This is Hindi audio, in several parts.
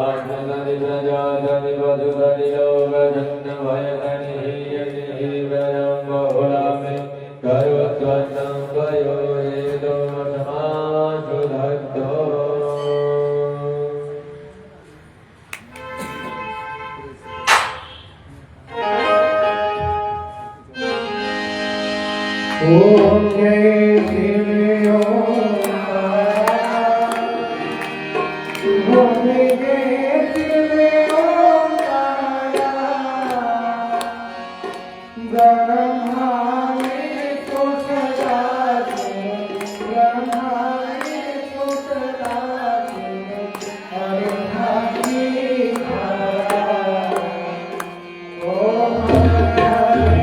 आत्मधनि प्रजाधनि वधुधनि लोकधन्य भयधनि हीयनि हीवरं बहुलामि करोत्वन्नं वयो हेतो समाशुद्धो ओम जय शिव ओम जय शिव ब्रह्माणे तो सदाते ब्रह्माणे तो सदाते हरे हरे ओम हरे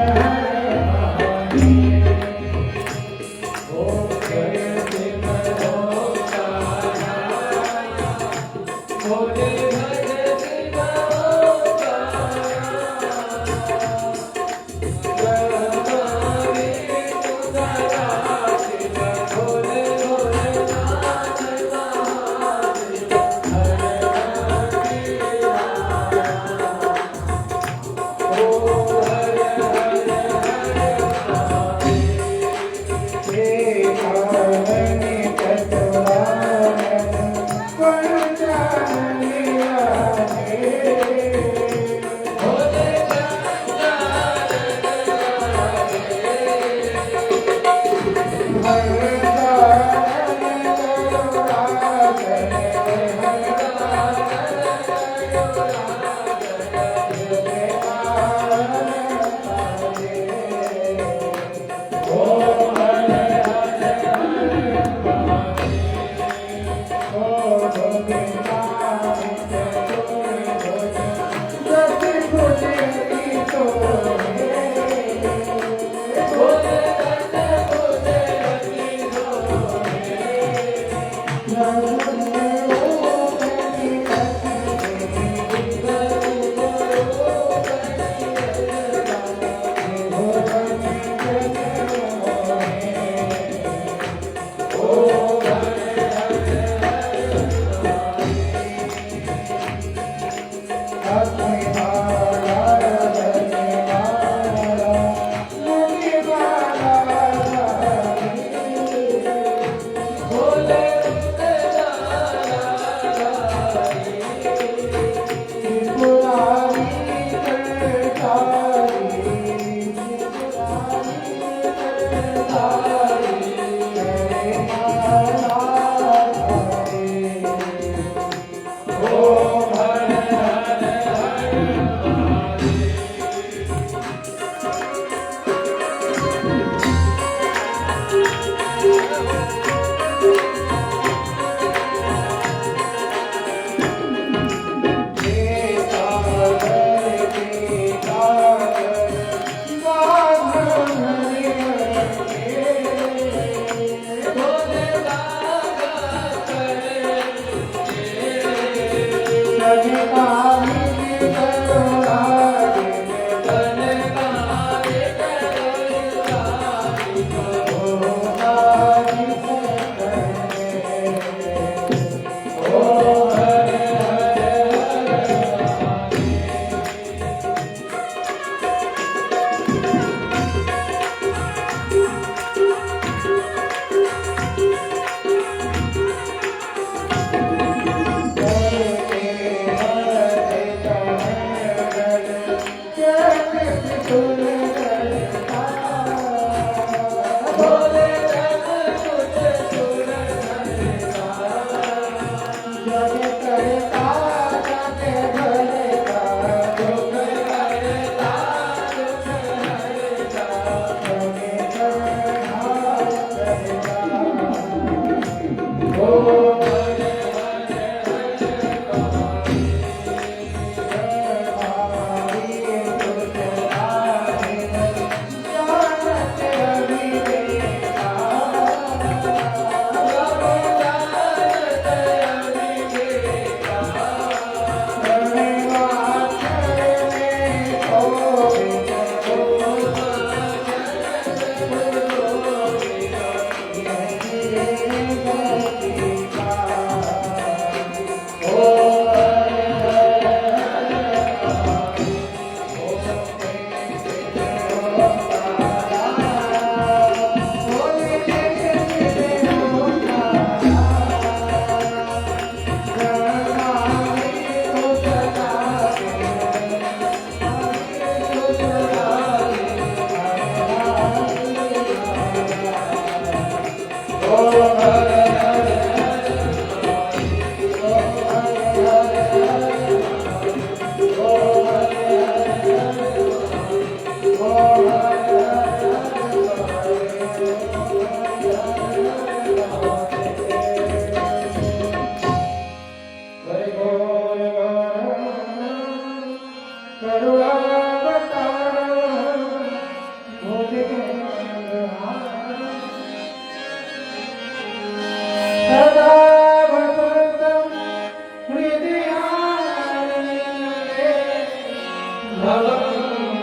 भवं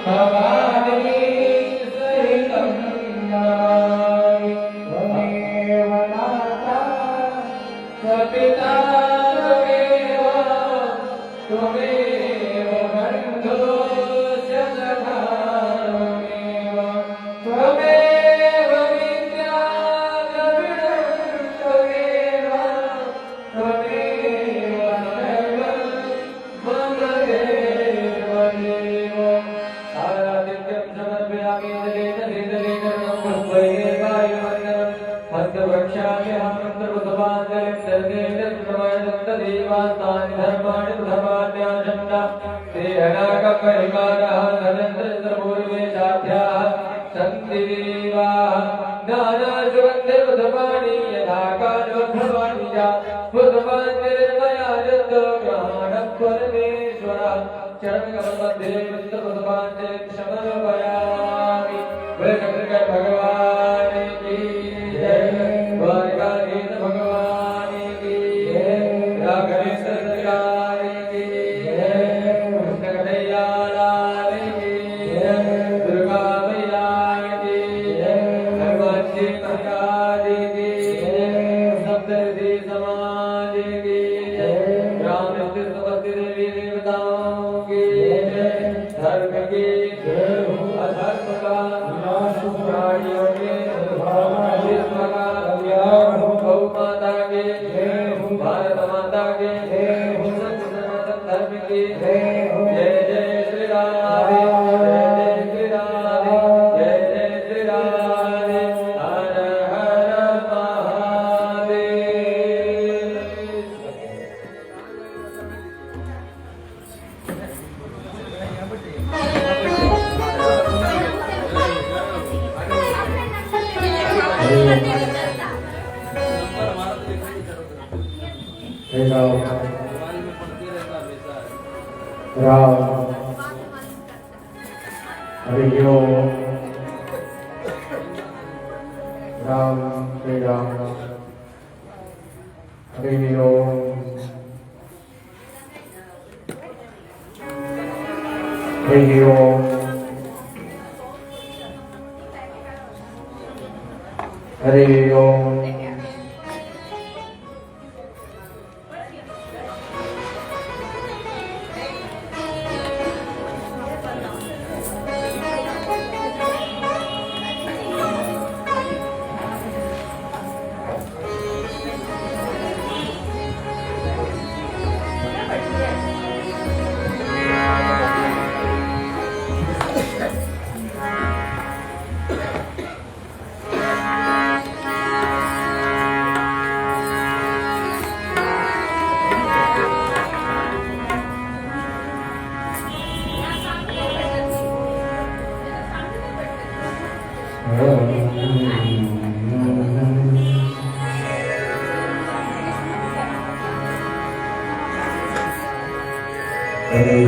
भवानी सहितं नमामि त्वमेव माता सपिता त्वमेव बन्धुश्च सखा त्वमेव विद्या त्वमेव सर्वं मम देवदेव आराधित्यं समर्पयामि दलेन पुष्पैः वायुमण्डलं हस्तवृक्षाभ्यां सर्वसमाञ्जलिं दर्देन प्रवदन्तदेवास्तानि धर्माणि प्रथमान्याचण्डा ते अनाकपरिवारः नरेन्द्रपूर्वे साध्याः सन्ति देवाः नानासुगन्धिर्वधमानि यथा कालवधमानि च बुधमान्तिर्मया जन्तोग्रहाणः चरणकमलमध्ये विष्णुपदमान्ते समर्पयामि भगवान की जय द्वारकाधीश भगवान की जय राघवेश्वर सरकार की जय कृष्ण कन्हैया लाल की जय दुर्गा मैया की जय हनुमान जी महाराज की जय सप्तऋषि समाज की जय राम समस्त देवी देवताओं की जय धर्म की जय अधर्म का विनाश प्राणियों के विश्व का कल्याण गौ माता के जय भारत माता के जय सनातन धर्म की जय जय जय श्री राधे जय जय श्री राधे जय जय श्री राधे हर हर महादेव राम हरि ओम राम श्री राम हरि ओम हरि ओम हरि ओम हरि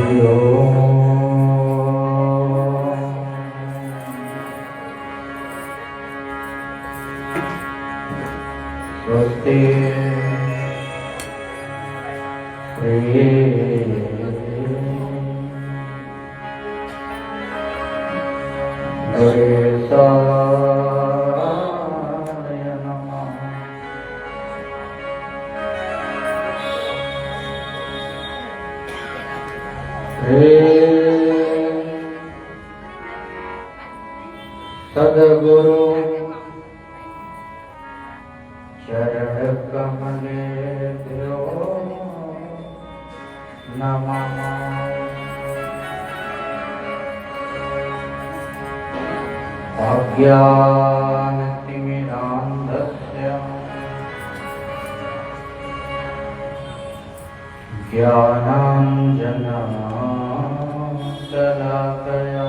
स्वस्ति गणेशाय नमः। सद्गुरु चरण कमलेभ्यो नमः। अज्ञानतिमिरान्धस्य ज्ञानाञ्जनशलाकया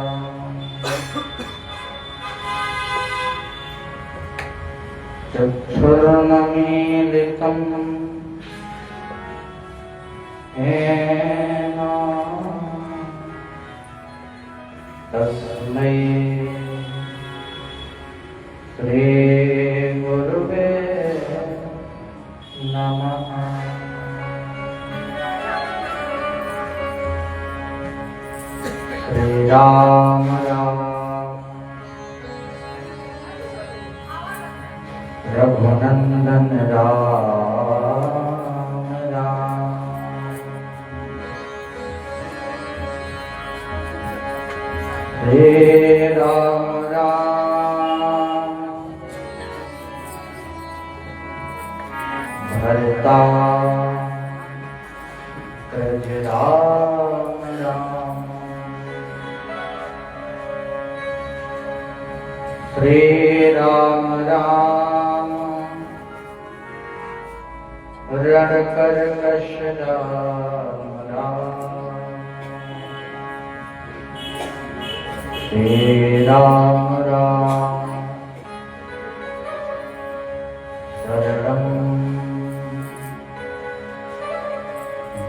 चक्षुरुन्मीलितं येन तस्मै श्रीगुरुवे नमः। श्री राम राम रघुनंदन राम राम श्री राम राम भरता ब्रज राम राम श्री राम राम रण कर कश राम राम श्री राम राम शरणं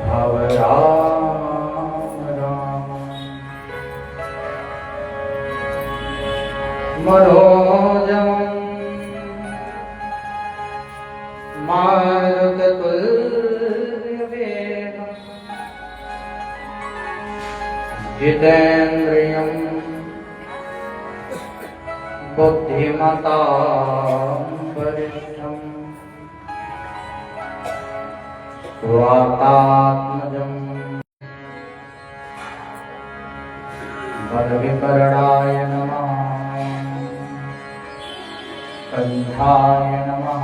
भव राम राम मनोजम मारुततुल्यवेगम् जितेन्द्रियं बुद्धिमतां वरिष्ठं स्वात्मात्मजं बलविकरणाय नमः कंठाय नमः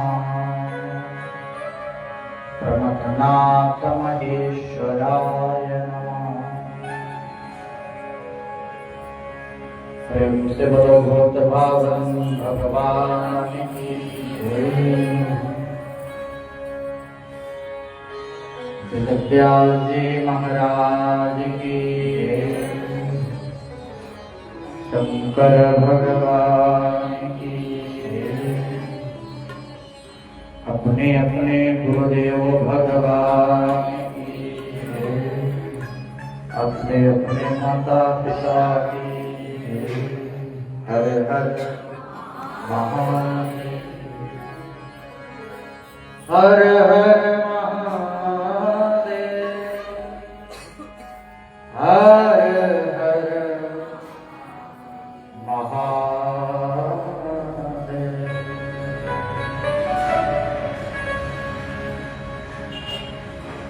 प्रमथनाथ महेश्वराय नमः प्रेम से बोलो भूत भावन भगवान की वेदव्यास जी महाराज की शंकर भगवान की अपने अपने गुरुदेव भगवान की अपने अपने माता पिता की हर हर महादेव हर हर महादेव हर हर महादेव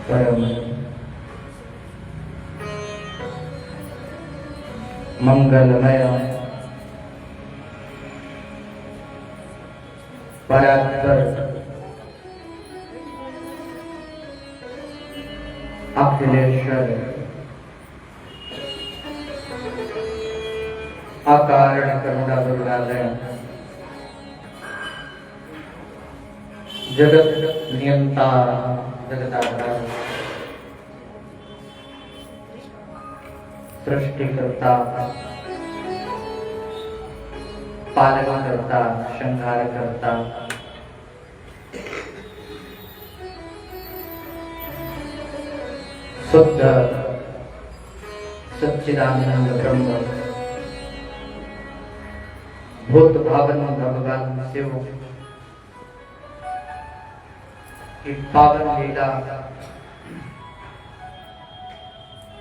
परम मंगलमय परात्पर अखिलेश्वर अकारण करुणा दुर्गालय जगत नियंता जगदाधार सृष्टिकर्ता पालनकर्ता संहारकर्ता शुद्ध सच्चिदानंद ब्रह्म भूत भावन भगवान शिव की पावन लीला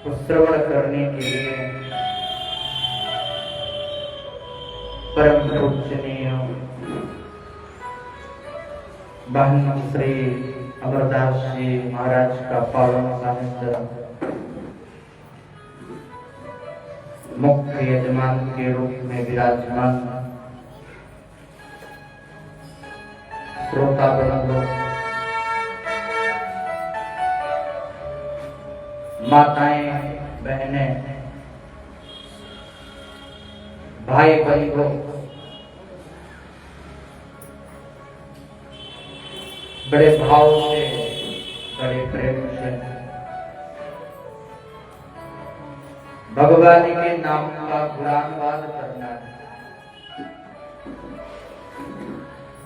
को श्रवण करने के लिए परम पूजनीय बहन श्री अमरदास जी महाराज का पावन सानिध्य मुख्य यजमान के रूप में विराजमान श्रोता बंधु माताएं बहनें भाई बंधु बड़े भाव से बड़े प्रेम से भगवान के नाम का गुणानुवाद करना है।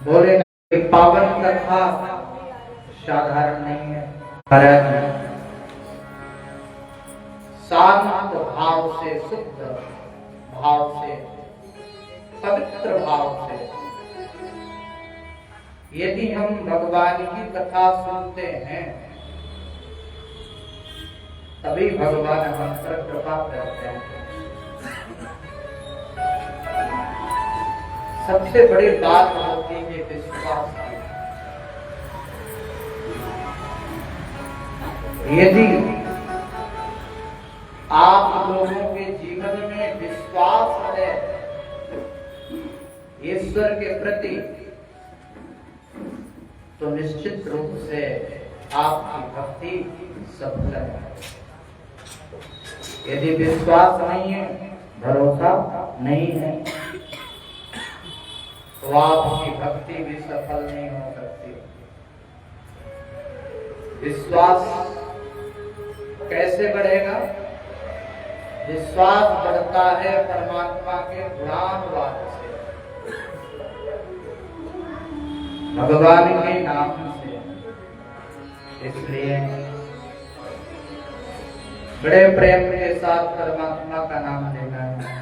बोले पावन कथा साधारण नहीं है, शांत भाव से, शुद्ध भाव से, पवित्र भाव से यदि हम भगवान की कथा सुनते हैं तभी भगवान हम पर कृपा करते हैं। सबसे बड़ी बात होती है विश्वास की। यदि आप लोगों के जीवन में विश्वास है ईश्वर के प्रति, तो निश्चित रूप से आपकी भक्ति सफल है। यदि विश्वास नहीं है, भरोसा नहीं है, तो आपकी भक्ति भी सफल नहीं हो सकती। विश्वास कैसे बढ़ेगा? विश्वास बढ़ता है परमात्मा के गुणानुवाद से, भगवान के नाम से। इसलिए बड़े प्रेम के साथ परमात्मा का नाम लेना है।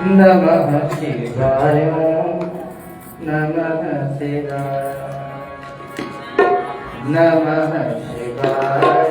नमः शिवाय, नमः शिवाय, नमः शिवाय,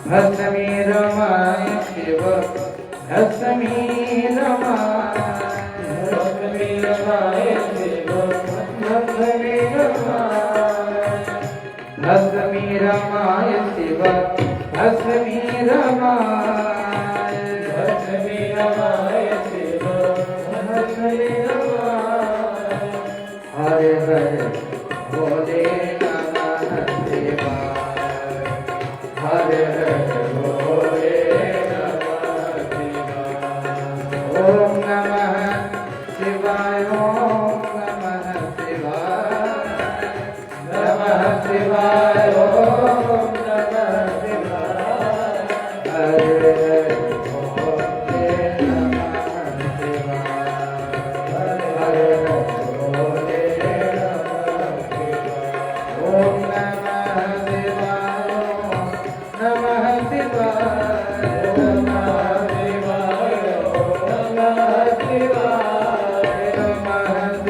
भस्मी रमाय शिव भस्मी रमाय भस्मी रमाय शिव भस्मी रमाय भस्मी रमाय शिव भस्मी रमाय भस्मी रमाय शिव भस्मी रमाय हरे हरे भोले नमः शिवाय हरे हरे भोले नमः शिवाय ओम नमः शिवाय ओम नमः शिवाय ओम नमः शिवाय हरे हरे भोले नमः शिवाय हरे हरे भोले नमः शिवाय ओम नमः शिवाय नमः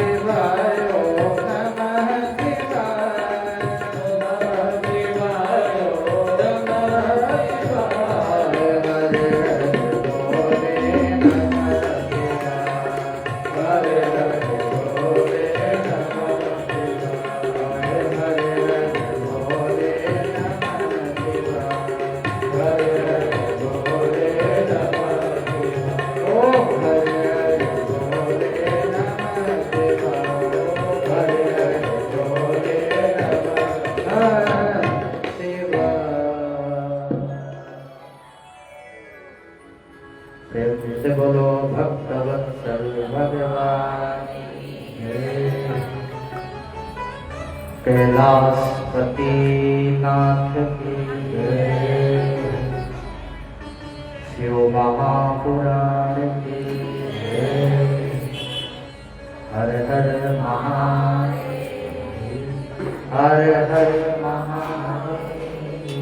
शिवाय नमः शिवाय नमः शिवाय नमः शिवाय ओम नमः से बोलो भक्तवत्सल भगवान कैलाशपति नाथ की जय शिव महापुराण की जय हर हर महादेव हर हर महादेव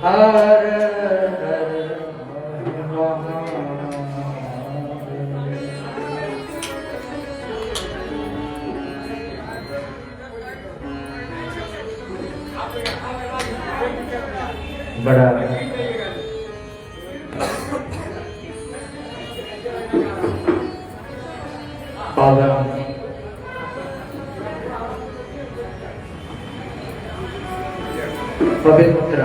हर हर महादेव बड़ा पावन पवित्र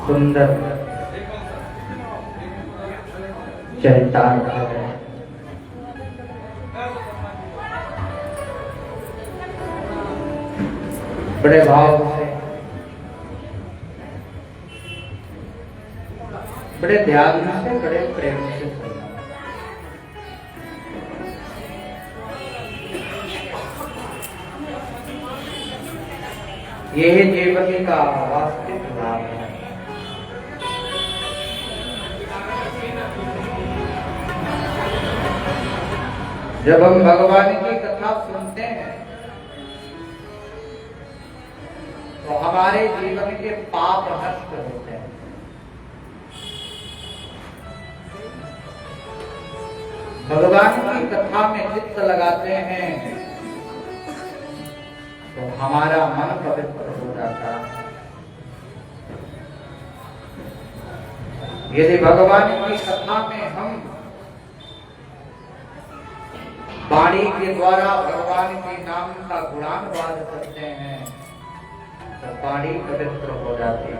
सुंदर चरितार्थ है। बड़े भाव से बड़े ध्यान से बड़े प्रेम से सुनना। यही जीवन का वास्तविक लाभ है। जब हम भगवान की कथा सुनते हैं तो हमारे जीवन के पाप नष्ट होते हैं। भगवान की कथा में चित्त लगाते हैं तो हमारा मन पवित्र हो जाता है। यदि भगवान की कथा में हम वाणी के द्वारा भगवान के नाम का गुणानुवाद करते हैं तो वाणी पवित्र हो जाती है।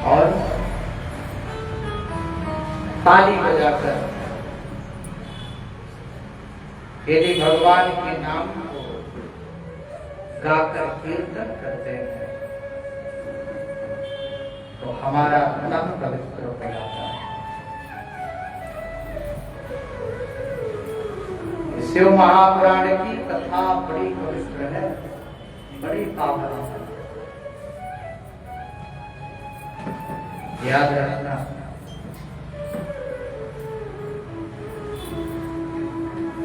और ताली बजाकर यदि भगवान के नाम को गाकर कीर्तन करते हैं तो हमारा मन पवित्र हो जाता है। शिव महापुराण की कथा बड़ी पवित्र है, बड़ी पावन है। याद रखना,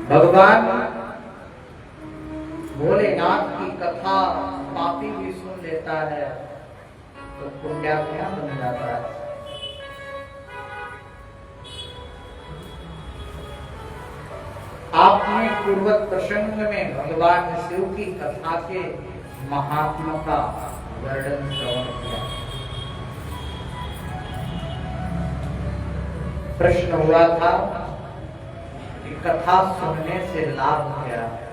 भगवान भोलेनाथ की कथा पापी भी सुन लेता है तो पुण्यात्मा बन जाता है। आपने पूर्वत प्रसंग में भगवान शिव की कथा के महात्मा का वर्णन श्रवण किया। प्रश्न हुआ था कि कथा सुनने से लाभ क्या है,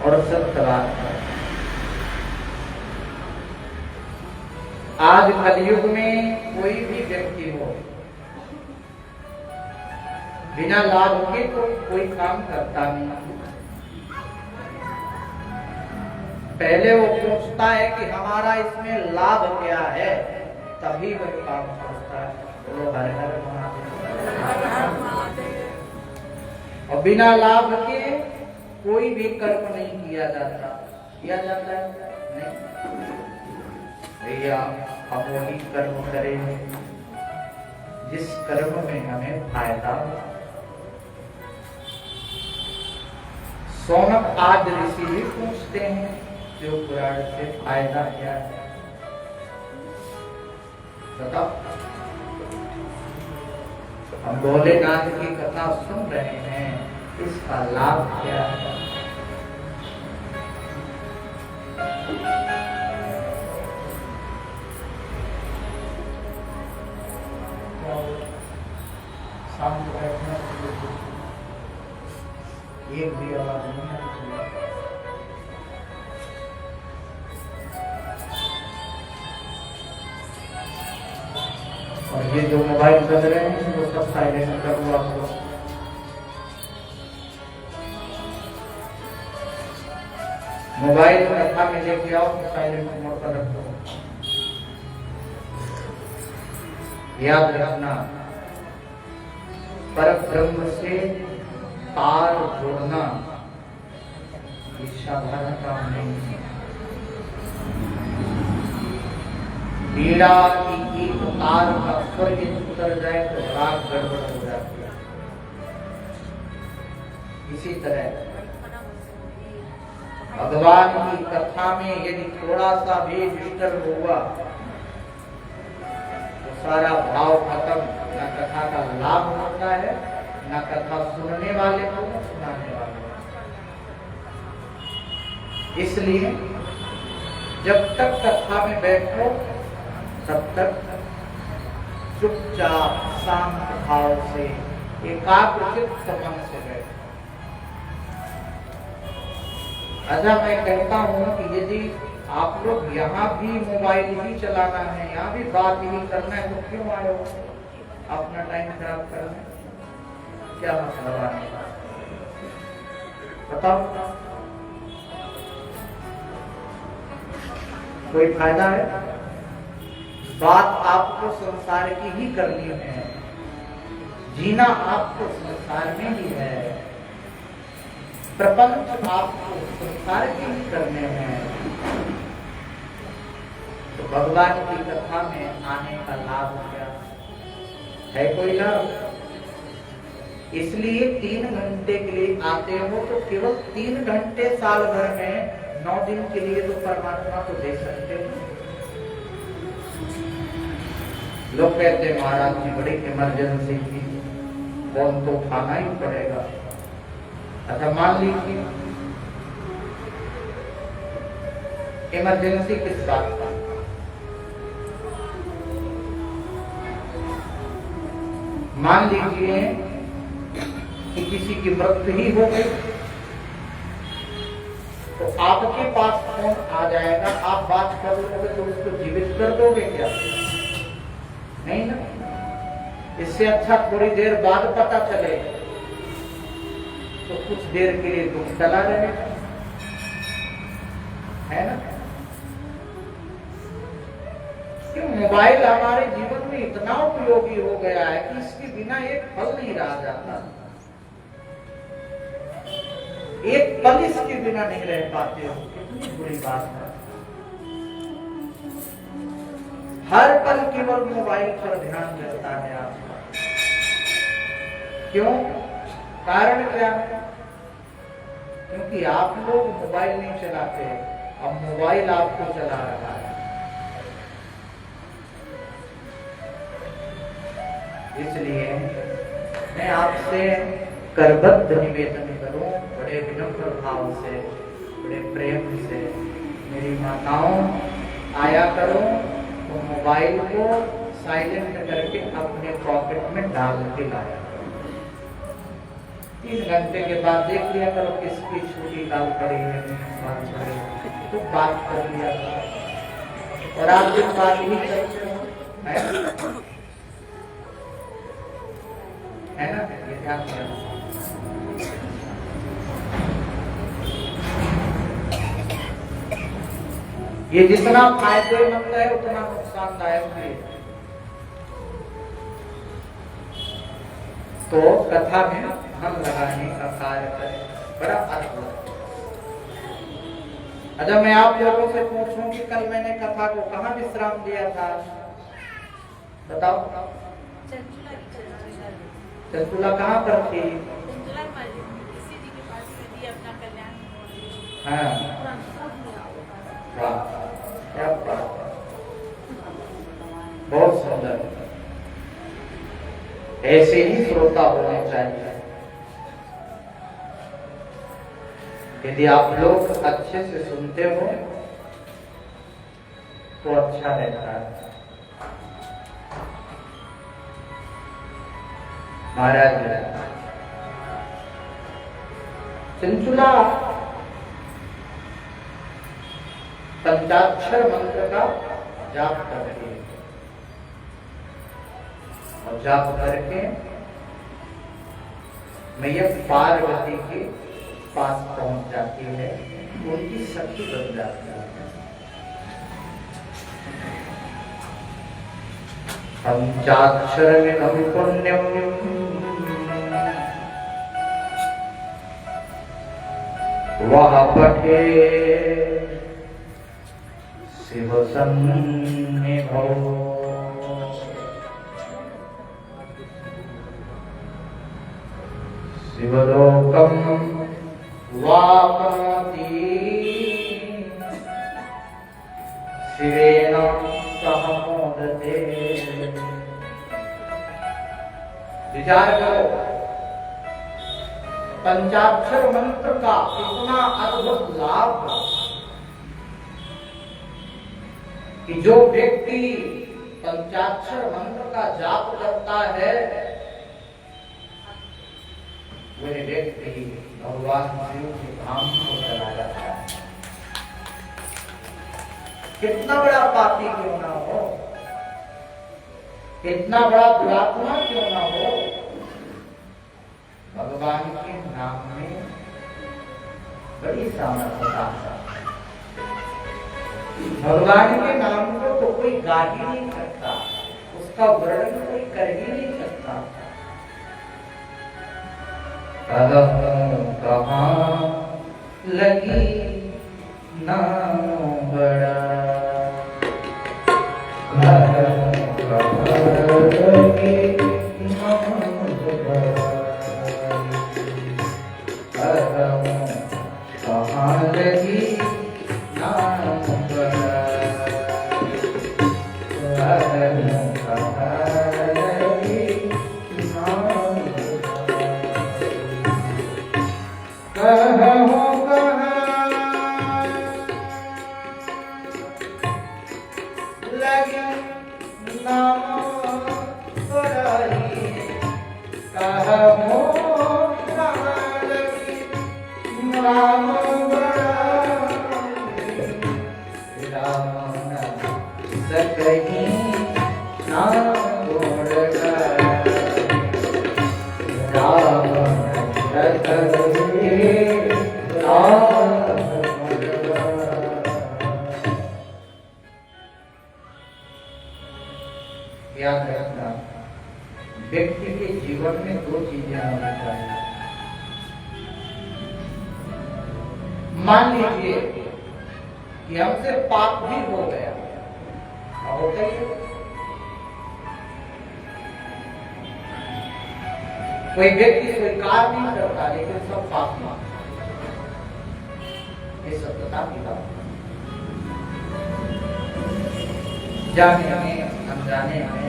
और सत्य बात है। आज कलयुग में कोई भी व्यक्ति हो, बिना लाभ के तो कोई काम करता नहीं। पहले वो पूछता है कि हमारा इसमें लाभ क्या है, तभी वह काम करता है। वो हर हर महादेव। और बिना लाभ के कोई भी कर्म नहीं किया जाता। किया जाता है नहीं भैया, हम वही कर्म करेंगे जिस कर्म में हमें फायदा हो। सोनक आज ऋषि भी पूछते हैं जो पुराण से फायदा क्या है, बताओ। हम भोलेनाथ की कथा सुन रहे हैं, इसका लाभ क्या है? एक भी आवाज नहीं आती। और ये जो मोबाइल कर रहे हैं वो सब साइलेंट कर हुआ। मोबाइल कथा में लेके आओ तो साइलेंट मोड पर रखो। याद रखना, पर ब्रह्म से तार जोड़ना ये साधारण काम नहीं है। बीड़ा की एक तार का स्वर उतर जाए तो राग गड़बड़ हो जाती है। इसी तरह भगवान की कथा में यदि थोड़ा सा भी डिस्टर्ब हुआ तो सारा भाव खत्म। न कथा का लाभ होता है, न कथा सुनने वाले को, न सुनाने वाले को। इसलिए जब तक कथा में बैठो तब तक चुपचाप शांत भाव से एकाग्रचित्त मन से बैठो। अच्छा, मैं कहता हूं कि यदि आप लोग यहाँ भी मोबाइल ही चलाना है, यहाँ भी बात ही करना है, तो क्यों आए हो अपना टाइम खराब करना? क्या मतलब आने का बताओ? कोई फायदा है? बात आपको संसार की ही करनी है, जीना आपको संसार में ही है, प्रपंच आपको संसार के ही करने हैं। तो भगवान की कथा में आने का लाभ क्या है? कोई लाभ? इसलिए 3 घंटे के लिए आते हो तो केवल 3 घंटे साल भर में 9 दिन के लिए तो परमात्मा को दे सकते हो। लोग कहते हैं महाराज जी बड़ी इमरजेंसी थी, फोन तो उठाना ही पड़ेगा। अच्छा, मान लीजिए इमरजेंसी किस बात का? मान लीजिए कि किसी की मृत्यु ही हो गई तो आपके पास फोन आ जाएगा, आप बात कर लोगे तो उसको जीवित कर दोगे क्या? नहीं ना। इससे अच्छा थोड़ी देर बाद पता चले तो कुछ देर के लिए दुख चला रहेगा, है ना। क्यों? मोबाइल हमारे जीवन में इतना उपयोगी हो गया है कि इसके बिना एक पल नहीं रहा जाता। एक पल इसके बिना नहीं रह पाते हो, कितनी बुरी बात है। हर पल केवल मोबाइल पर ध्यान रहता है आपका। क्यों? कारण क्या है? क्योंकि आप लोग मोबाइल नहीं चलाते, अब मोबाइल आपको चला रहा है। इसलिए मैं आपसे करबद्ध निवेदन करूं, बड़े विनम्र भाव से, बड़े प्रेम से, मेरी माताओं आया करो तो मोबाइल को साइलेंट करके अपने पॉकेट में डाल के लाया करो। 3 घंटे के बाद देख लिया करो किसकी छुट्टी डाल पड़ी है, तो बात कर लिया करो। और आप दिन बात ही करते हो, है ना? ये ध्यान रखना। ये जितना फायदेमंद है उतना नुकसानदायक भी है। तो कथा में हम लगाने का कार्य करें, बड़ा अर्थ है। अच्छा, मैं आप लोगों से पूछूं कि कल मैंने कथा को कहाँ विश्राम दिया था? बताओ। चंचुला कहाँ पर थी? हाँ, क्या बात है, बहुत सुंदर। ऐसे ही श्रोता होने चाहिए। यदि आप लोग अच्छे से सुनते हो तो अच्छा रहता है। महाराज चंचुला पंचाक्षर मंत्र का जाप करती है और जाप करके मैया पार्वती के पास पहुंच जाती है, उनकी सखी बन जाती है। पंचाक्षर में पुण्यम वह पठे शिव सन्निधौ शिवलोकम वापनोति शिवेन सह मोदते। विचार करो, पंचाक्षर मंत्र का इतना अद्भुत लाभ कि जो व्यक्ति पंचाक्षर मंत्र का जाप करता है वह व्यक्ति भगवान शिव के धाम को चला जाता है। कितना बड़ा पापी क्यों ना हो, कितना बड़ा दुरात्मा क्यों ना हो, भगवान के नाम में बड़ी सामर्थ्यता है। भगवान के नाम को तो कोई गा ही नहीं सकता, उसका वर्णन कोई कर ही नहीं सकता। कहाँ लगी नाम बड़ा, याद रखना, व्यक्ति के जीवन में 2 चीजें होनी चाहिए। मान लीजिए कि हमसे पाप भी हो गया, होता ही है। कोई व्यक्ति स्वीकार नहीं करता लेकिन सब पाप मानता, ये सत्यता की बात। जाने में अनजाने में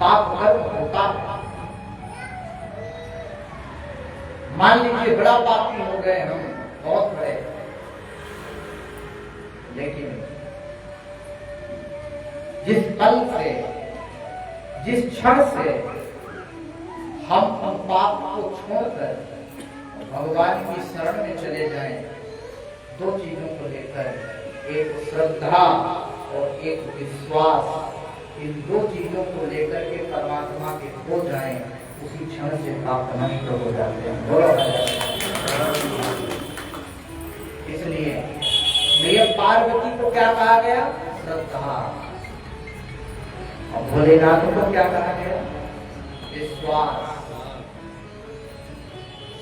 पाप कर्म होता है। मान लीजिए बड़ा पापी हो गए हम, बहुत बड़े, लेकिन जिस पल से, जिस क्षण से हम पाप को छोड़कर भगवान की शरण में चले जाएं, दो चीजों को लेकर, एक श्रद्धा और एक विश्वास, इन दो चीजों को लेकर के परमात्मा के हो जाएं, उसी क्षण से पाप नष्ट हो जाते हैं। बोलो। इसलिए मैया पार्वती को क्या कहा गया? श्रद्धा। और भोलेनाथ को क्या कहा गया? विश्वास।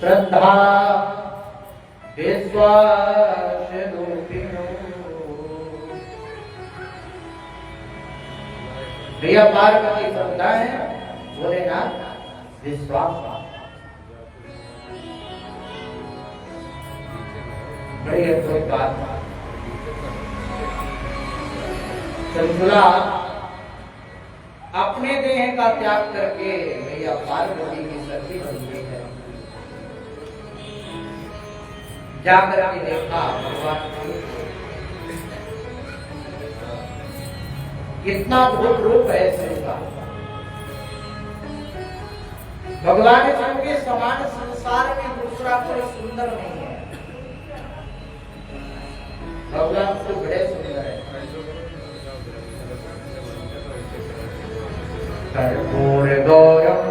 श्रद्धा विश्वास रूपिणो। मैया पार्वती श्रद्धा है, भोलेनाथ विश्वास। बड़ी अद्भुत बात। चंचला अपने देह का त्याग करके मैया पार्वती की सखी बन गई है। जाकर के देखा भगवान कितना अद्भुत रूप है शिव का। भगवान शिव के समान संसार में दूसरा कोई सुंदर नहीं है। भगवान तो बड़े सुंदर है। कर्पूर गौरम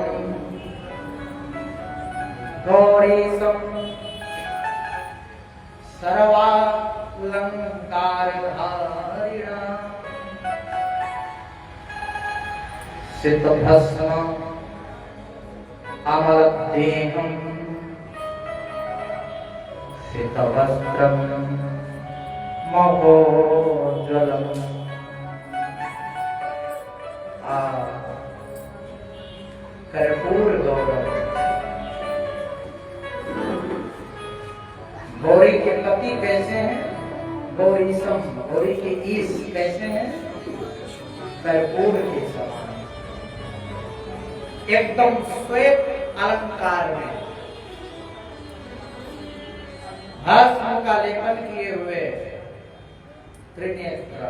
गौरीशम सर्वालंकारधारिणा सिद्धभस्म अमलदेहं सिद्धवस्त्रं महोज्ज्वलम्। कर्पूर गौरम। गौरी के पति कैसे हैं? गौरीशम, गौरी के ईश कैसे हैं? कर्पूर के समान, एकदम श्वेत अलंकार में, भस्म का लेपन किए हुए, त्रिनेत्र,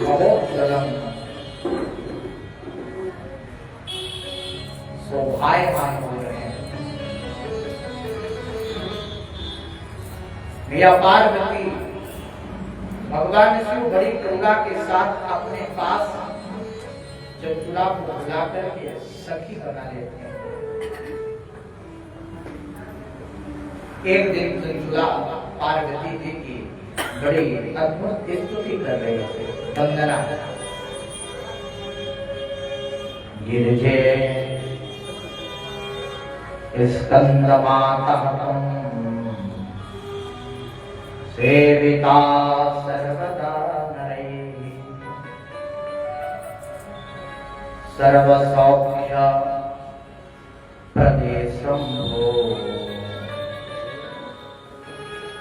महोज्ज्वलम, शोभायमान हो रहे हैं। मैया पार्वती भगवान शिव बड़ी करुणा के साथ अपने पास चंचुला को बुला करके सखी बना लेते हैं। एक दिन चंचुला पार्वती जी की बड़ी अद्भुत स्तुति कर रहे थे, वंदना। गिरिजे स्कंद माता सेविता सर्वदा नरैः सर्वसौख्य प्रदेशं भो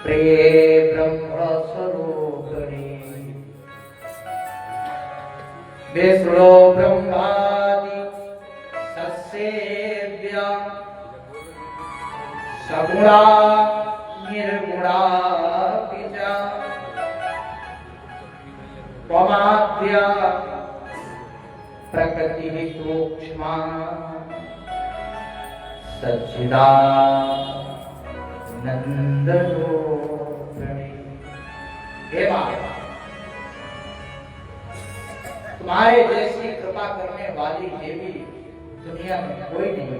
प्रिये ब्रह्म स्वरूपिणी विष्णु ब्रह्मादि ससेव्या सगुणा निर्गुणा पिता त्वमाद्या प्रकृति सूक्ष्मा सच्चिदानंद रूपिणी। हे मां, तुम्हारे जैसी कृपा करने वाली देवी दुनिया में कोई नहीं है।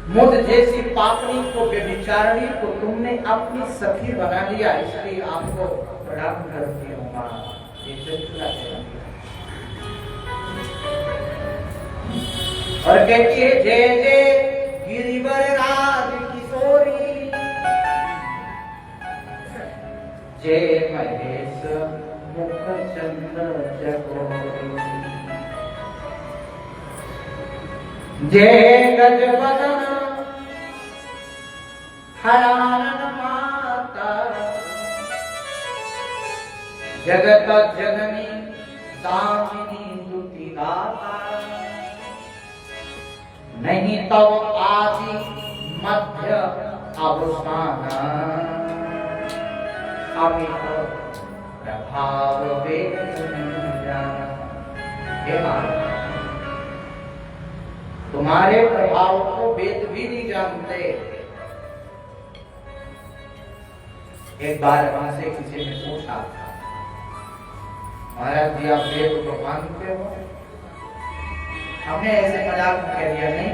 मुझ जैसी पापनी को, व्यभिचारिणी को तुमने अपनी सखी बना लिया, इसलिए आपको प्रणाम करती हूँ मां। ये चंचुला और कहती है जय जय गिरिवर राज किशोरी, जय महेश मुख चंद्र चकोरी, जय गजवदन हरानन माता, जगत जननी दामिनी स्तुति गाता, नहीं तव आदि मध्य अवसान, अमित प्रभाव वेद नहीं जाना। हे माता, तुम्हारे प्रभाव को वेद भी नहीं जानते। एक बार वहां से किसी ने पूछा, महाराज जी आप वेद को मानते हो? हमने ऐसे मजाक में कह दिया नहीं,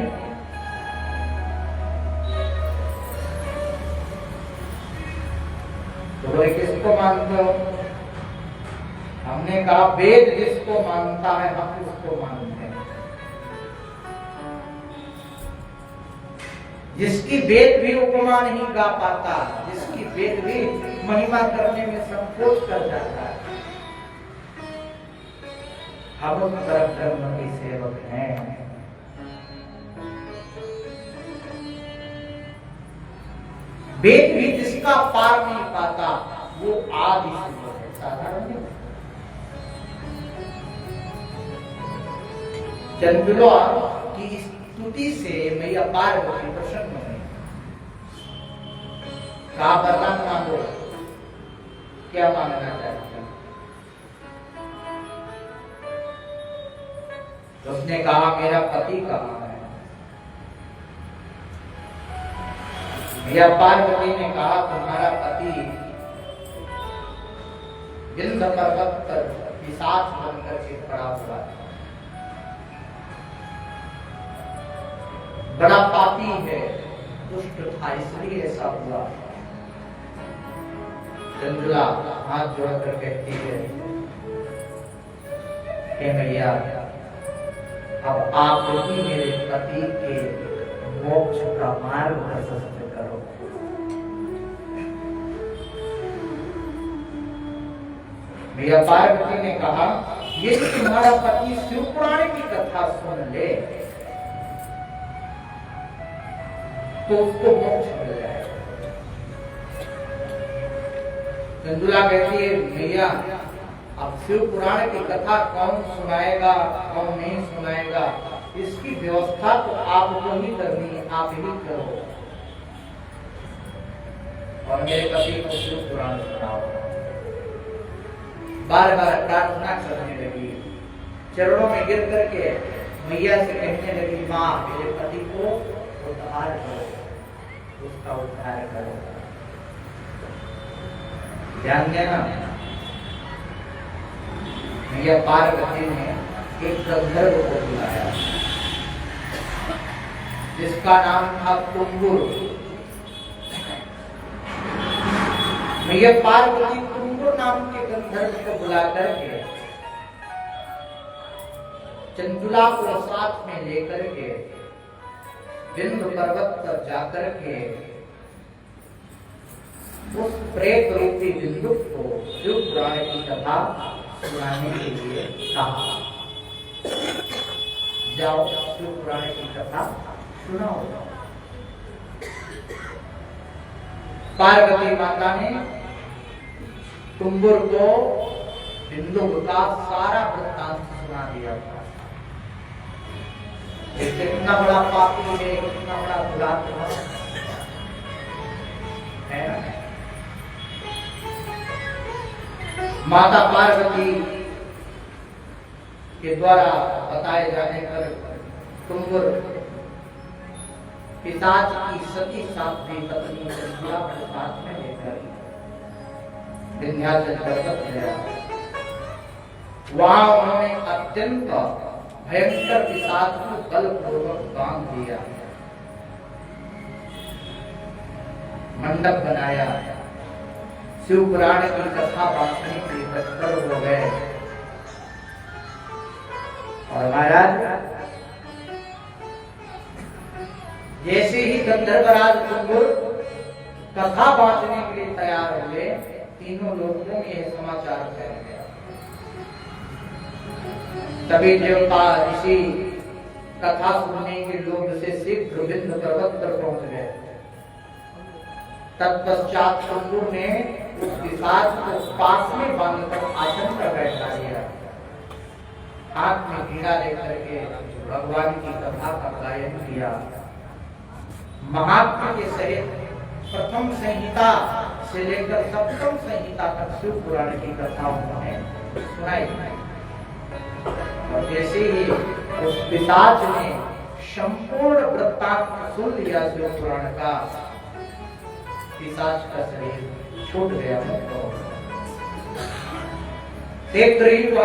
तो बोले किसको मानते हो? हमने कहा वेद जिसको मानता है हम उसको मानते हैं। जिसकी वेद भी उपमा नहीं गा पाता, जिसकी वेद भी महिमा करने में संकोच कर जाता है, हम उस परम धर्म के सेवक हैं। वेद भी जिसका पार नहीं पाता वो आदि सेवक है, साधारण नहीं। चंद्रमा की स्तुति से मैया पार्वती प्रसन्न हुई। कहा वरदान मांगो, क्या मांगना चाहते हैं? तो उसने कहा मेरा पति कहाँ है? मैया पार्वती ने कहा तुम्हारा पति विंध्य पर्वत पर पिशाच बनकर के खड़ा हुआ है, बड़ा पापी है, दुष्ट था, इसलिए ऐसा हुआ। चंद्रा हाथ जोड़कर कहती है, हे मैया अब आप ही मेरे पति के मोक्ष का मार्ग प्रशस्त करो। मैया पार्वती ने कहा ये तुम्हारा पति शिव पुराण की कथा सुन ले तो उसको मोक्ष मिल जाएगा। चंद्रा कहती है भैया अब शिव पुराण की कथा कौन सुनाएगा कौन नहीं सुनाएगा, इसकी व्यवस्था तो आपको ही करनी है, आप ही करो। और मेरे पति को शिव पुराण सुनाओ। बार बार प्रार्थना करने लगी, चरणों में गिर करके मैया से कहने लगी माँ मेरे पति को उद्धार करो, उसका उद्धार करो। ध्यान देना, मैया पार्वती ने एक गंधर्व को बुलाया जिसका नाम था तुम्बुर। मैया पार्वती तुम्बुर नाम के गंधर्व को बुला करके चंचुला को साथ में लेकर के विंध्य पर्वत पर जाकर के उस प्रेत रूपी बिंदु को शिव पुराण की कथा सुनाने के लिए कहा। जाओ शिव पुराण की कथा सुनाओ। पार्वती माता ने तुम्बुर को बिंदु का सारा वृत्तांत सुना दिया था। कितना बड़ा पापी है, कितना बड़ा दुरात्मा है ना। माता पार्वती के द्वारा बताए जाने पर तुम्बुर पिशाच की सती साध्वी पत्नी चंचुला को साथ में लेकर विंध्याचल पर्वत गया। वहां उन्होंने अत्यंत भयंकर पिशाच को बलपूर्वक बांध दिया, मंडप बनाया, शिव पुराण की कथा बांधने के लिए तत्पर हो गए। और महाराज जैसे ही गंधर्वराज तुम्बुर कथा बांधने के लिए तैयार हुए, तीनों लोगों में यह समाचार फैल गया। सभी देवता ऋषि कथा सुनने के लोग से शीघ्र विंध्य पर्वत पर पहुंच गए। तत्पश्चात तुम्बुर ने उस पिशाच को पास में बांधकर आसन पर बैठा दिया, हाथ में वीणा लेकर के भगवान की कथा का गायन किया। महात्मा के सहित प्रथम संहिता से लेकर सप्तम संहिता तक शिव पुराण की कथा उन्होंने सुनाई। और जैसे ही उस पिशाच ने संपूर्ण वृत्तांत सुन लिया शिव पुराण का, पिशाच का शरीर छूट गया, मुक्त हो गया।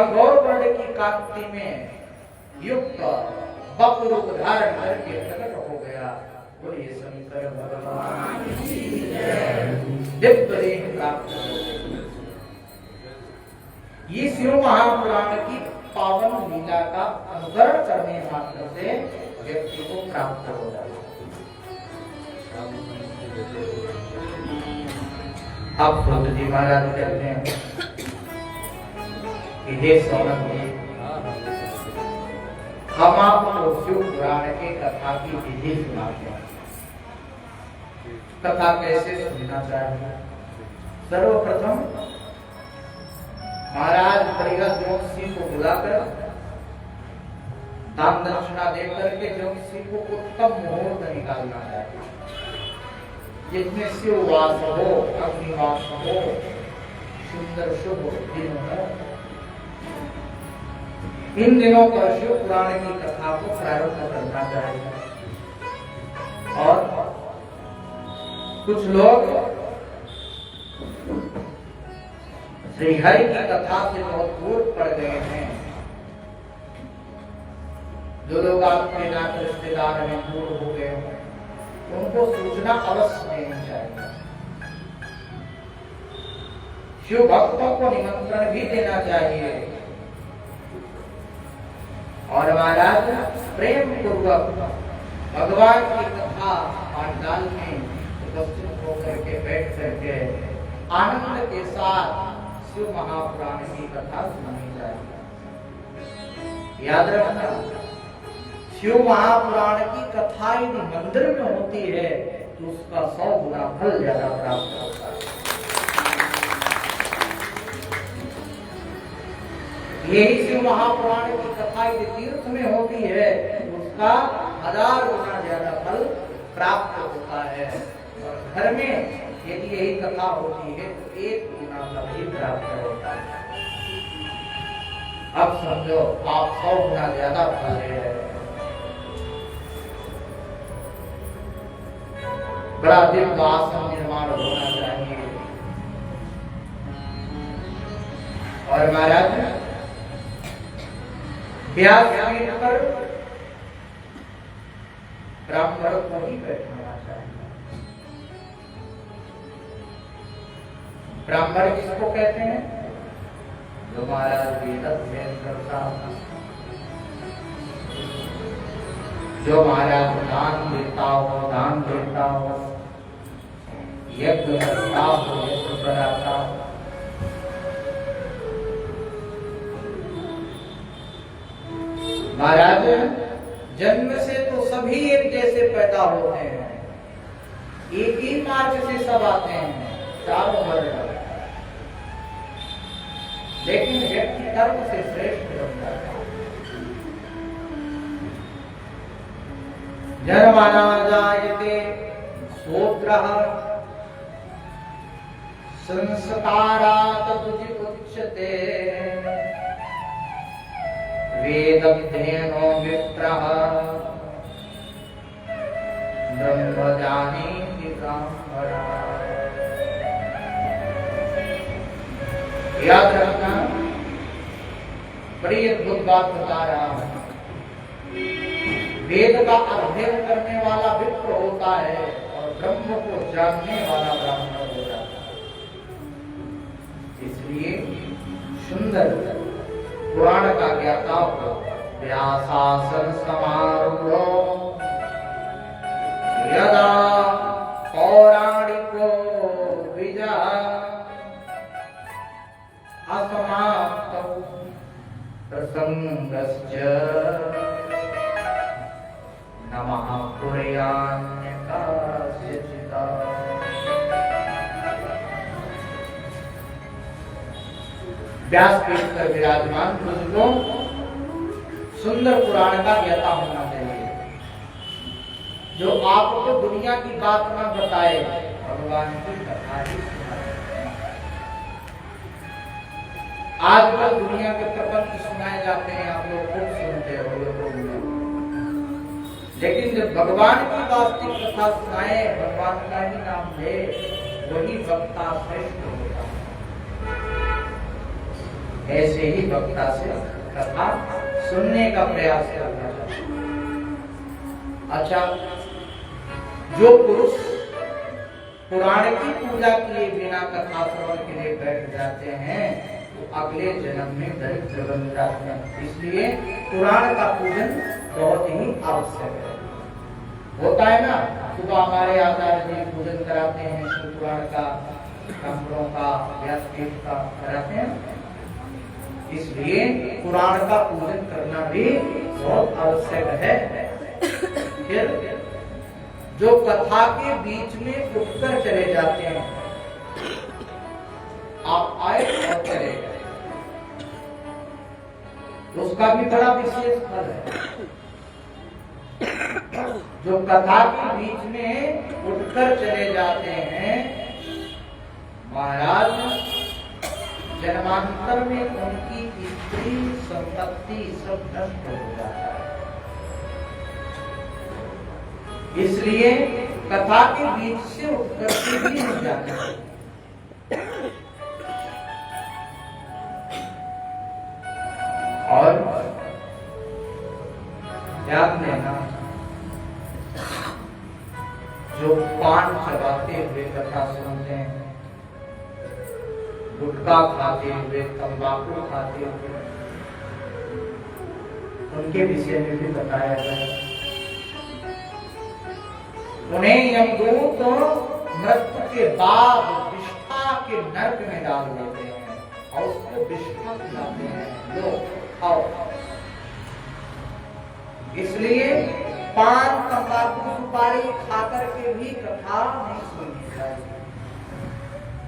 गौर वर्ण की कांति में युक्त बप रूप धारण करके प्रकट हो गया। बोलिए शंकर भगवान की जय। दिव्य देह प्राप्त हो गई। ये शिव महापुराण की पावन लीला का अनुकरण करने मात्र से व्यक्ति को प्राप्त हो जाता है। अब सूत जी महाराज कहते हैं कि हे सौनक जी, हम आपको शिव पुराण के कथा की विधि सुनाते हैं। कथा कैसे सुनना चाहिए? सर्वप्रथम महाराज परिगत जोशी को बुलाकर दान दक्षिणा देकर के जोशी को उत्तम मुहूर्त निकालना चाहिए, जिसमें शिव वास हो, अग्निवास हो, सुंदर शुभ दिन हो। इन दिनों पर शिव पुराण की कथा को प्रारंभ करना चाहिए। और कुछ लोग श्री हरि की कथा से बहुत दूर पड़ गए हैं। जो लोग आपके नाते रिश्तेदार हैं, दूर हो गए हैं, उनको सूचना अवश्य देनी चाहिए। शिव भक्तों को निमंत्रण भी देना चाहिए। और महाराज प्रेम पूर्वक भगवान की कथा पाठशाल में उपस्थित होकर के बैठ करके आनंद के साथ शिव महापुराण की कथा सुननी चाहिए। याद रखना, शिव महापुराण की कथा यदि मंदिर में होती है तो उसका 100 गुना फल ज्यादा प्राप्त होता है। यही शिव महापुराण की कथा यदि तीर्थ में होती है तो उसका 1000 गुना ज्यादा फल प्राप्त होता है। और घर में यदि यही कथा होती है तो 1 गुना फल ही प्राप्त होता है। अब समझो, आप 100 गुना ज्यादा फल ले रहे हैं। बड़ा दिव्य आसन निर्माण होना चाहिए। और महाराज व्यास पर ब्राह्मण को ही बैठना चाहिए। ब्राह्मण किसको कहते हैं? जो महाराज वेद अध्ययन करता, जो महाराज दान देता हो, यज्ञ करता हो, यज्ञ कराता हो। महाराज जन्म से तो सभी एक जैसे पैदा होते हैं, एक ही मार्ग से सब आते हैं, चारों वर्ण, लेकिन व्यक्ति कर्म से श्रेष्ठ बनता है। जन्मना जायते शूद्रः संस्कारात् उच्यते वेदध्ययनो विप्रः ब्रह्मजानीति ब्राह्मणः। याद रखना, बड़ी अद्भुत बात बता रहा हूं। वेद का अध्ययन करने वाला विप्र होता है और ब्रह्म को जानने वाला ब्राह्मण हो जाता है। इसलिए सुंदर पुराण का ज्ञाता हो। व्यासासन समारूढ़ो यदा पौराणिको विजय असमाप्तौ प्रसंगश्च नमः कुर्यान्यकास्यचित्। व्यासपीठ पर विराजमान तुझको सुंदर पुराण का ज्ञाता होना चाहिए, जो आपको दुनिया की बात न बताए, भगवान की कथा ही सुनाए। आजकल दुनिया के प्रपंच सुनाए जाते हैं, आप लोग खूब सुनते हो, लेकिन जब भगवान की वास्तविक कथा सुनाए, भगवान का ही नाम ले, वही वक्ता श्रेष्ठ होता है। ऐसे ही वक्ता से कथा सुनने का प्रयास करना चाहिए। अच्छा, जो पुरुष पुराण की पूजा किए बिना कथा श्रवण के लिए बैठ जाते हैं, तो अगले जन्म में दरिद्र बन जाते हैं। इसलिए पुराण का पूजन बहुत ही आवश्यक है। होता है ना, सुबह हमारे आचार्य जी पूजन कराते हैं, शिव पुराण का, कंकड़ों का, व्यासपीठ का कराते हैं। इसलिए पुराण का पूजन करना भी बहुत आवश्यक है। फिर जो कथा के बीच में उठकर चले जाते हैं, आप आए और चले गए, उसका भी बड़ा विशेष फल है। जो कथा के बीच में उठकर चले जाते हैं, महाराज जन्मांतर में उनकी स्त्री संपत्ति सब नष्ट हो जाता है। इसलिए कथा के बीच से उठकर के भी नहीं जाना है। और ध्यान देना, जो पान चबाते हुए कथा सुनते हैं, गुटखा खाते हुए, तंबाकू खाते हुए, उनके विषय में भी बताया गया। उन्हें यमदूत मृत्यु के बाद विष्ठा के नरक में डाल देते हैं और उसको विष्ठा खिलाते हैं, लो खाओ। इसलिए पान, तंबाकू, सुपारी खाकर के भी कथा नहीं सुननी चाहिए,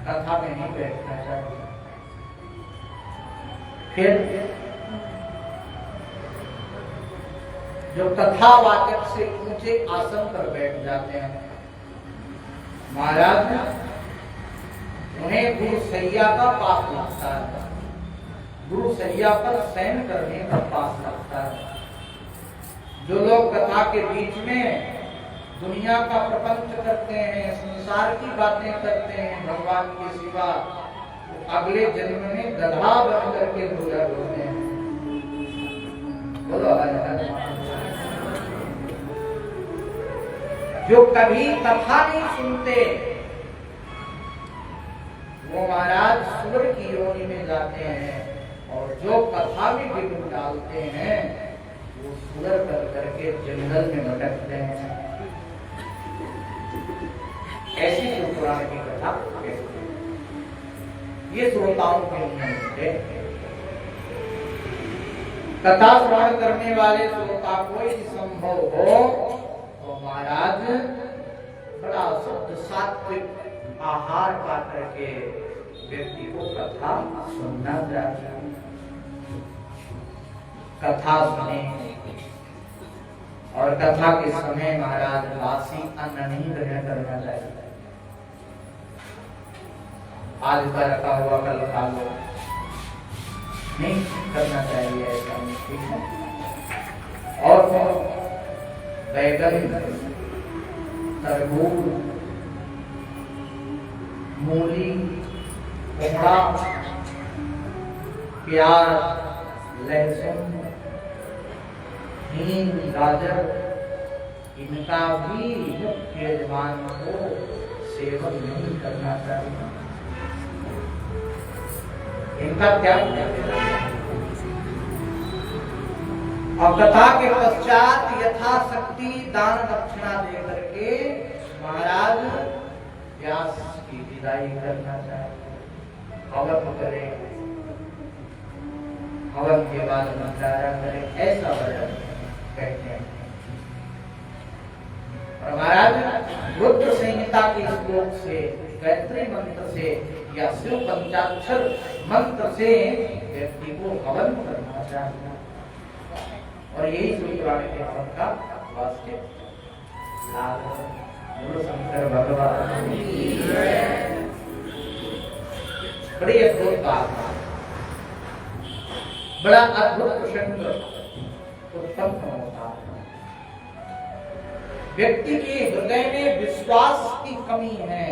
कथा में नहीं बैठना चाहिए। फिर जो कथावाचक से ऊंचे आसन पर बैठ जाते हैं, महाराज उन्हें गुरु सैया का पास लगता है, गुरु सैया पर शयन करने का पास लगता है। जो लोग कथा के बीच में दुनिया का प्रपंच करते हैं, संसार की बातें करते हैं भगवान के सिवा, तो अगले जन्म में गधा बन करके पूजा होते हैं। बोलो जो कभी कथा नहीं सुनते, वो महाराज सुर की योनि में जाते हैं, और जो कथा में विघ्न डालते हैं, वो सुर कर करके जंगल में भटकते हैं। ऐसी जो पुराण की कथा ये श्रोताओं के लिए होते। कथा श्रवण करने वाले श्रोता को यदि संभव हो तो महाराज बड़ा शुद्ध सात्विक आहार पा करके व्यक्ति को कथा सुनना चाहिए। कथा सुने, और कथा के समय महाराज बासी अन्न नहीं ग्रहण करना चाहिए। आज का रखा हुआ कल खा लो, नहीं करना चाहिए ऐसा, ठीक है। और बैगन, तरबूज, मूली, कोहड़ा, प्याज, लहसुन, हींग, गाजर, इनका भी मुख्य यजमान को सेवन नहीं करना चाहिए, इनका त्याग करना। और कथा के पश्चात यथाशक्ति दान दक्षिणा दे करके महाराज व्यास की विदाई करना चाहिए। हवन करें, हवन के बाद भंडारा करें, ऐसा वर्णन कहते हैं। और महाराज रुद्र संहिता के श्लोक से, गायत्री मंत्र से या शिव पंचाक्षर मंत्र से व्यक्ति को हवन करना चाहिए। और यही सूत्राणी के हवन का वास्तव बोलो शंकर भगवान की जय। बड़ी अद्भुत बात, बड़ा अद्भुत प्रसंग उत्पन्न होता है। व्यक्ति के हृदय में विश्वास की कमी है।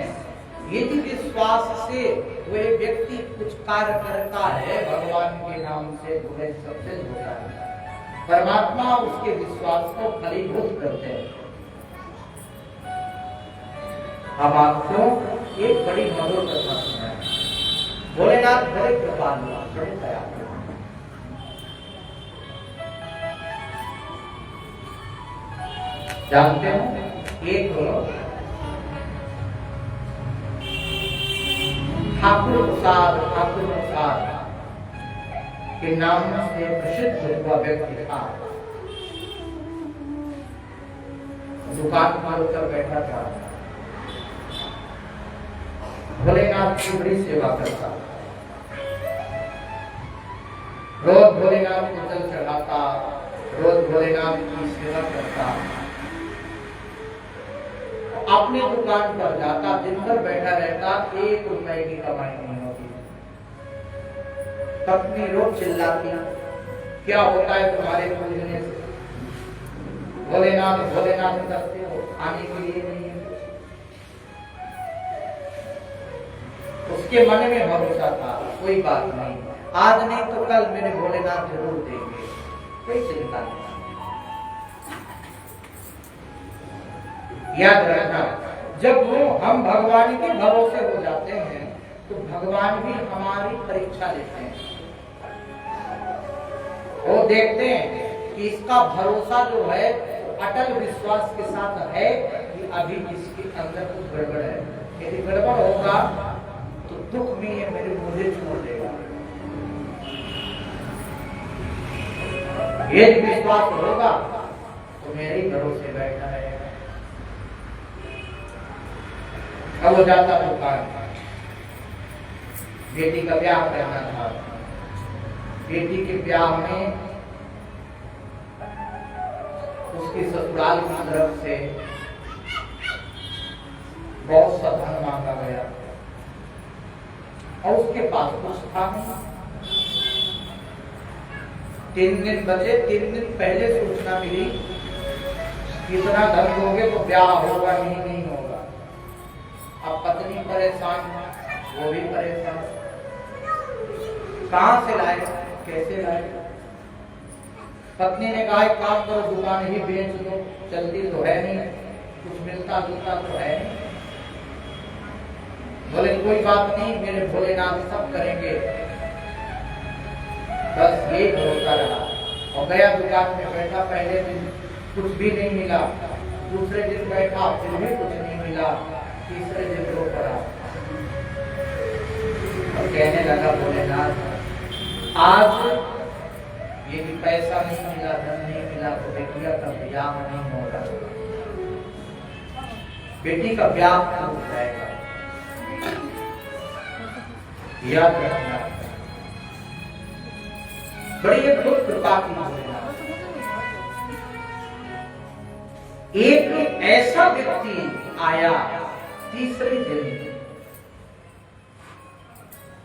यदि विश्वास से वह व्यक्ति कुछ कार्य करता है भगवान के नाम से, तो वह सक्सेस होता है। परमात्मा उसके विश्वास को फलीभूत करते हैं। हम आपको एक बड़ी मधुर कथा सुनाएं। भोलेनाथ बड़े कृपालु, बड़े दयालु। जानते हो, एक ठाकुर प्रसाद के नाम से प्रसिद्ध हुआ व्यक्ति था। दुकान पर उतर बैठा था, भोलेनाथ की बड़ी सेवा करता, रोज भोलेनाथ को जल चढ़ाता, रोज भोलेनाथ की सेवा करता। अपनी दुकान पर जाता, दिन भर बैठा रहता, 1 रुपए की कमाई नहीं होती। पत्नी रोज चिल्लाती, क्या होता है तुम्हारे पूजने से? भोलेनाथ भोलेनाथ करते हो, आने के लिए नहीं है। उसके मन में भरोसा था, कोई बात नहीं, आज नहीं तो कल मेरे भोलेनाथ जरूर देंगे, कोई चिंता नहीं। याद रखना, जब हम भगवान के भरोसे हो जाते हैं तो भगवान भी हमारी परीक्षा लेते हैं। वो देखते हैं कि इसका भरोसा जो है अटल विश्वास के साथ है कि अभी इसके अंदर कुछ गड़बड़ है। यदि गड़बड़ होगा तो दुख में ये मेरे मुझे छोड़ देगा। यदि विश्वास होगा तो मेरे भरोसे बैठा रहेगा। अब हो जाता दुकान, बेटी का ब्याह करना था। बेटी के ब्याह में उसकी ससुराल की तरफ से बहुत सा धन मांगा गया और उसके पास कुछ था नहीं। 3 दिन बचे, 3 दिन पहले सूचना मिली कितना धन दोगे तो ब्याह होगा, नहीं होगा। अब पत्नी परेशान, वो भी परेशान, कहां से लाए, कैसे लाए? पत्नी ने कहा एक काम करो, दुकान ही बेच दो, चलती तो है नहीं, कुछ मिलता जुलता तो है नहीं। बोले कोई बात नहीं, मेरे भोलेनाथ सब करेंगे। बस ये भरोसा रहा और गया दुकान में बैठा। पहले दिन कुछ भी नहीं मिला, दूसरे दिन बैठा फिर भी कुछ नहीं मिला, तीसरे दिन रो पड़ा और कहने लगा भोलेनाथ आज यदि पैसा नहीं मिला, धन नहीं मिला तो बेटिया का ब्याह नहीं होगा, बेटी का ब्याह हो जाएगा। याद रखना, बड़ी अद्भुत कृपा की भोलेनाथ। एक ऐसा व्यक्ति आया तीसरे दिन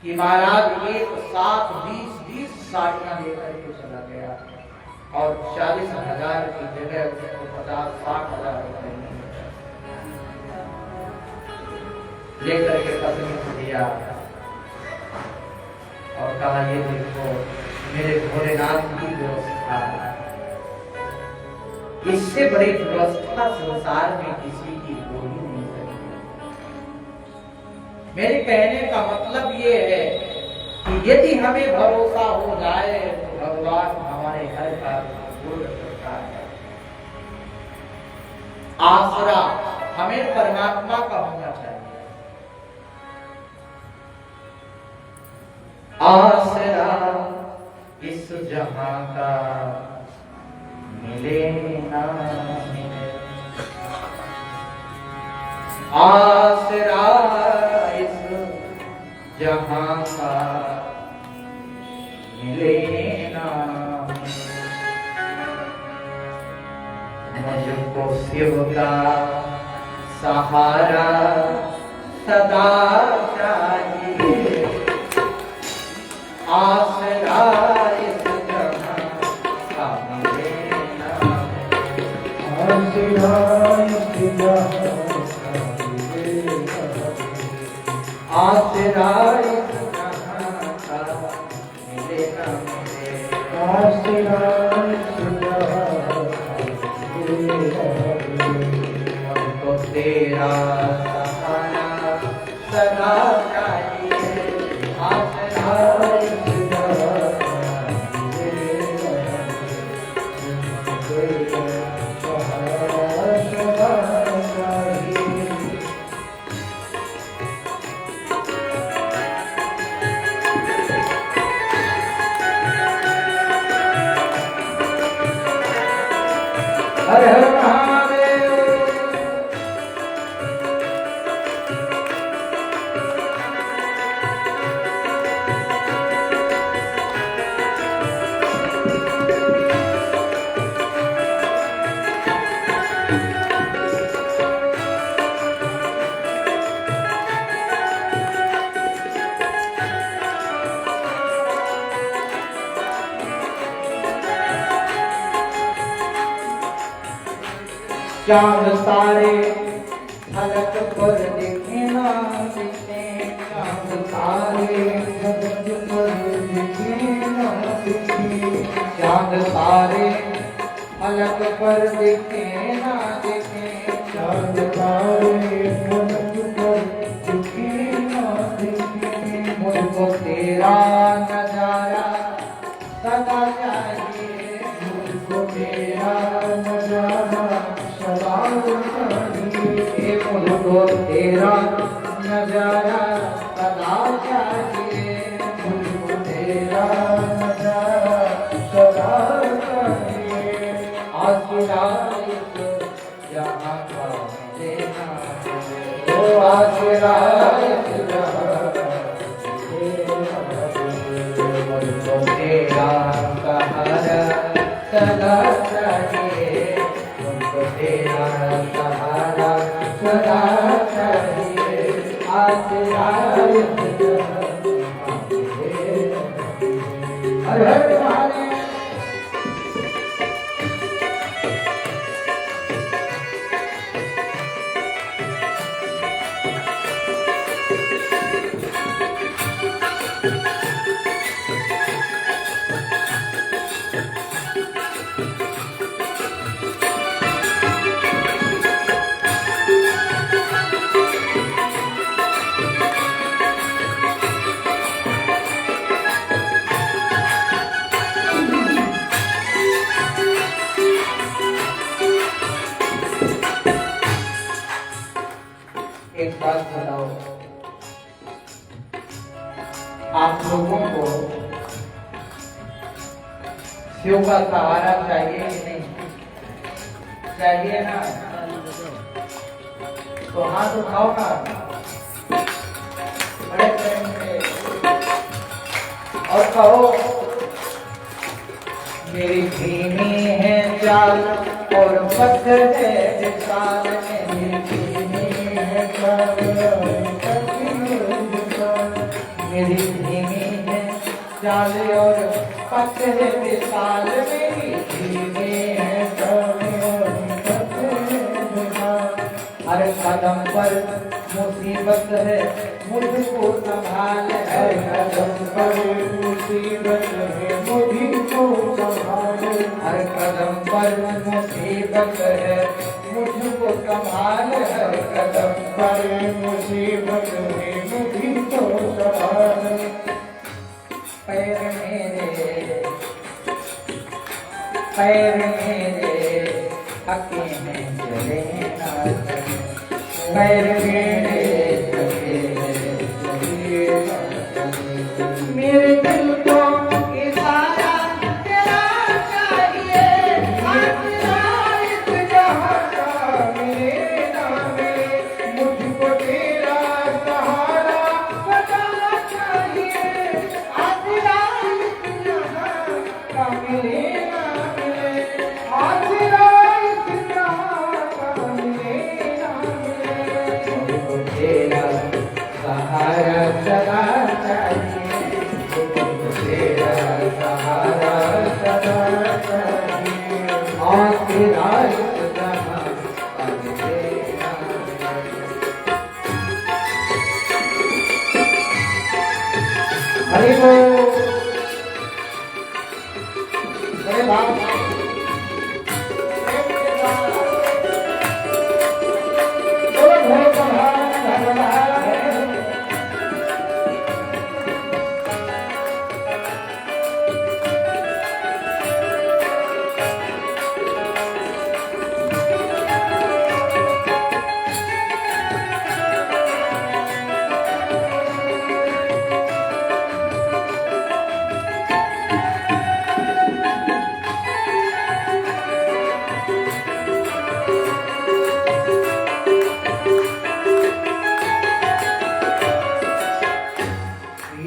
कि महाराज एक साथ 20 साड़ियां लेकर के चला गया और 40,000 की जगह उसको 50-60,000 रुपए लेकर के पत्नी को दिया और कहा ये देखो मेरे भोलेनाथ की व्यवस्था, इससे बड़ी व्यवस्था संसार में किसी की हो ही नहीं सकती। मेरे कहने का मतलब ये है कि यदि हमें भरोसा हो जाए तो भगवान हमारे हर कार्य पूर्ण करता है। आसरा हमें परमात्मा का होना चाहिए। आसरा इस जहां का मिले ना मिले, आसरा इस जहाँ का मिले ना मुझको शिव का सहारा सदा चाहिए आसरा इस जहाँ का मिले ना आसरा इस जहाँ का मिले ना आसरा इस जहाँ का मिले ना मुझे आसरा इस जहाँ मुझको तेरा सहारा सदा चाहिए आसरा इस जहाँ का मिले ना मुझे सहारा सदा चाहिए। हर हर महादेव। चांद तारे फलक पर दिखे ना दिखे चांद तारे फलक पर दिखे ना दिखे चांद तारे फलक पर दिखे ना दिखे चांद तारे फलक पर दिखे ना दिखे मुझको तेरा नजारा सदा चाहिए मुझको तेरा नजारा सदा चाहिए मुझको तेरा नजारा सदा चाहिए मुझको तेरा नजारा सदा चाहिए आसरा इस जहाँ का मिले ना ओ आसरा इस जहाँ का मिले ना मुझको तेरा सहारा सदा चाहिए मुझको तेरा सहारा सदा चाहिए आसरा इस जहाँ का मिले ना हर हर महादेव। एक बात बताओ आप लोगों को शिव का सहारा चाहिए कि नहीं चाहिए ना तो हाथ उठाओ ना बड़े प्रेम से और कहो मेरी धीमी है चाल और पत्थर है विशाल मेरी धीमी है चाल मेरी धीमी है चाल और पत्थर विशाल मेरी धीमी है चाल और पत्थर विशाल हर कदम पर मुसीबत है मुझको संभाल हर कदम पर मुसीबत है मुझको संभाल हर कदम पर मुसीबत है मुझको संभाल हर कदम पर मुसीबत है मुझको संभाल पैर मेरे हकी में चले ना पैर मेरे मेरे दिल को इशारा तेरा चाहिए आसरा इस जहाँ का मिले ना मिले मुझको तेरा सहारा सदा ना मिले ना मिले आसरा इतना ना मिले ना मिले मुझको तेरा सहारा सदा चाहिए मुझको तेरा सहारा सदा चाहिए आसरा इतना ना मिले ना मिले। हरि बोल। अरे बाप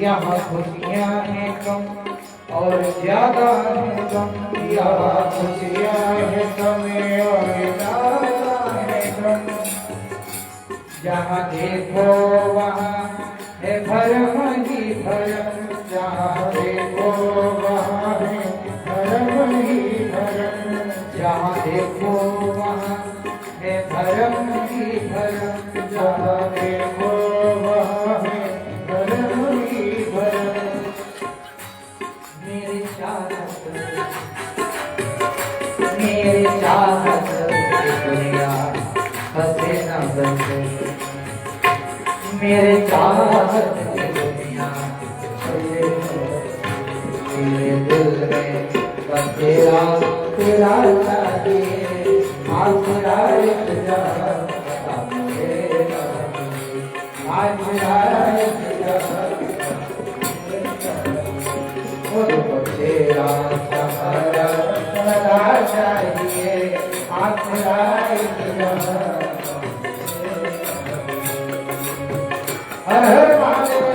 यहाँ खुशियाँ हैं कम और ज्यादा है गम यहाँ खुशियाँ हैं कम और ज्यादा है गम जहाँ देखो वहाँ है भरम ही भरम जहाँ देखो वहाँ है भरम ही भरम जहाँ देखो वहाँ है भरम ही भरम जहाँ देखो वहाँ है भरम ही भरम मेरी चाहत दुनिया बसे न बसे मेरे चाहत दुनिया मेरे दिल में बस तेरा तेरा चाहिए आसरा इतना आसरा मुझको तेरा सहारा सदा चाहिए आसरा इतना। हर हर महादेव।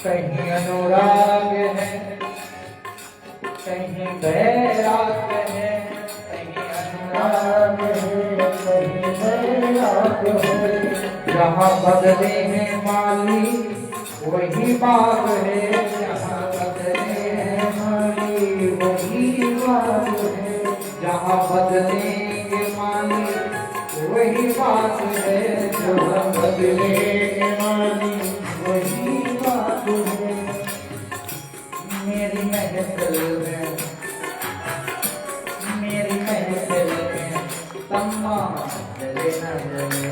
कहीं अनुराग है कहीं बैराग है कहीं अनुराग है कहीं बैराग है जहाँ बदले हैं माली वही बाग है जहाँ बदले हैं माली वही बाग है जहाँ बदलेंगे माली वही बाग है जहाँ बदलेंगे माली वही मेरी महफिल में तम्मा जले न जले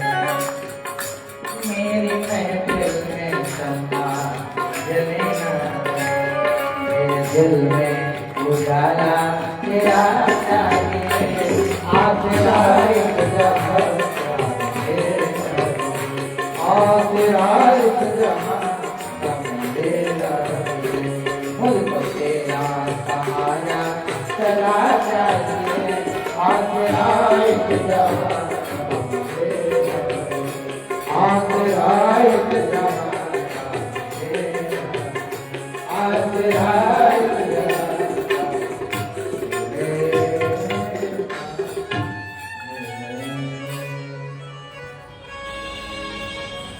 मेरी महफिल में तम्मा जले न मेरे दिल में उजाला तेरा चाहिए आसरा इतना आसरा इतना मुझको तेरा सहारा सदा चाहिए आसरा इतना आसरा इतना आसरा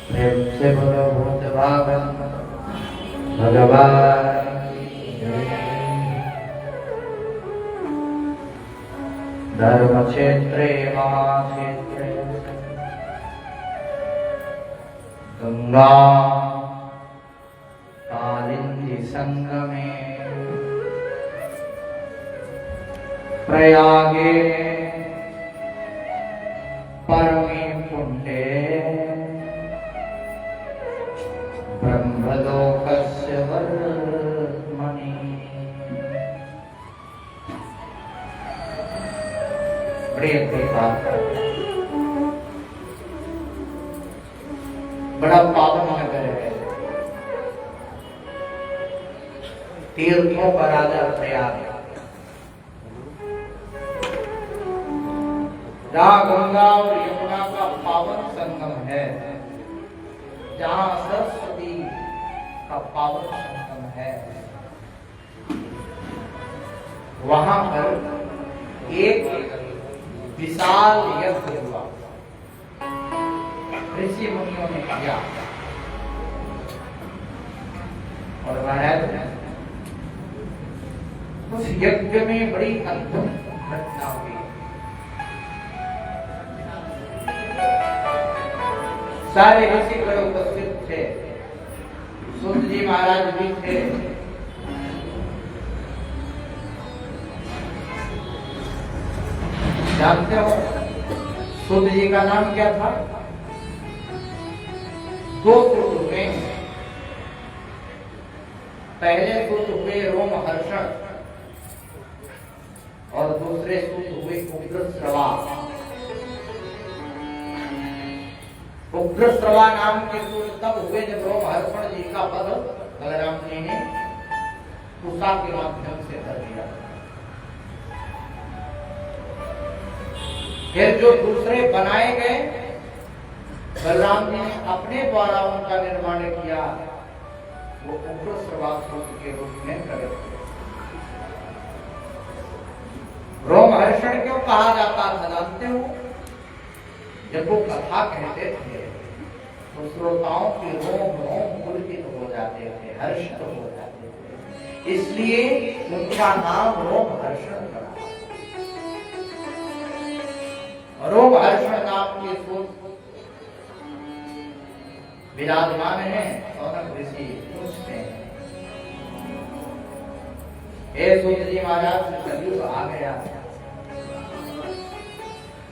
प्रेम से बोलो भूत भागन भगवान धर्म क्षेत्रे महाक्षेत्रे गंगा कालिंदी संगमे प्रयागे परमे पुण्ये ब्रह्मलोक बात करते हैं। बड़ा पावन नगर है, तीर्थों का राजा प्रयाग, जहाँ गंगा और यमुना का पावन संगम है, जहाँ सरस्वती का पावन संगम है, वहां पर एक विशाल यज्ञ हुआ, ऋषि मुनियों ने किया। और महाराज उस यज्ञ में बड़ी अद्भुत घटना हुई। सारे ऋषिगण उपस्थित थे, सूत जी महाराज भी थे। जानते हो सूत जी का नाम क्या था? दो सूत हुए, पहले सूत हुए रोमहर्षण और दूसरे सूत हुए उग्रश्रवा। उग्रश्रवा नाम के सूत तब हुए जब रोमहर्षण जी का वध बलराम जी ने कुशा के माध्यम से कर दिया। फिर जो दूसरे बनाए गए, बलराम जी ने अपने द्वारा उनका निर्माण किया, वो उग्रश्रवा सूत के रूप में प्रकट हुए। रोमहर्षण क्यों कहा जाता था जानते हो? जब वो कथा कहते थे तो श्रोताओं के रोम रोम पुलकित हो जाते थे, हर्षित हो जाते थे, इसलिए उनका नाम रोमहर्षण पड़ा। रोमहर्षण नाम के सूत विराजमान है सौनक ऋषि उसमें। हे सूत जी महाराज, कलयुग आ गया।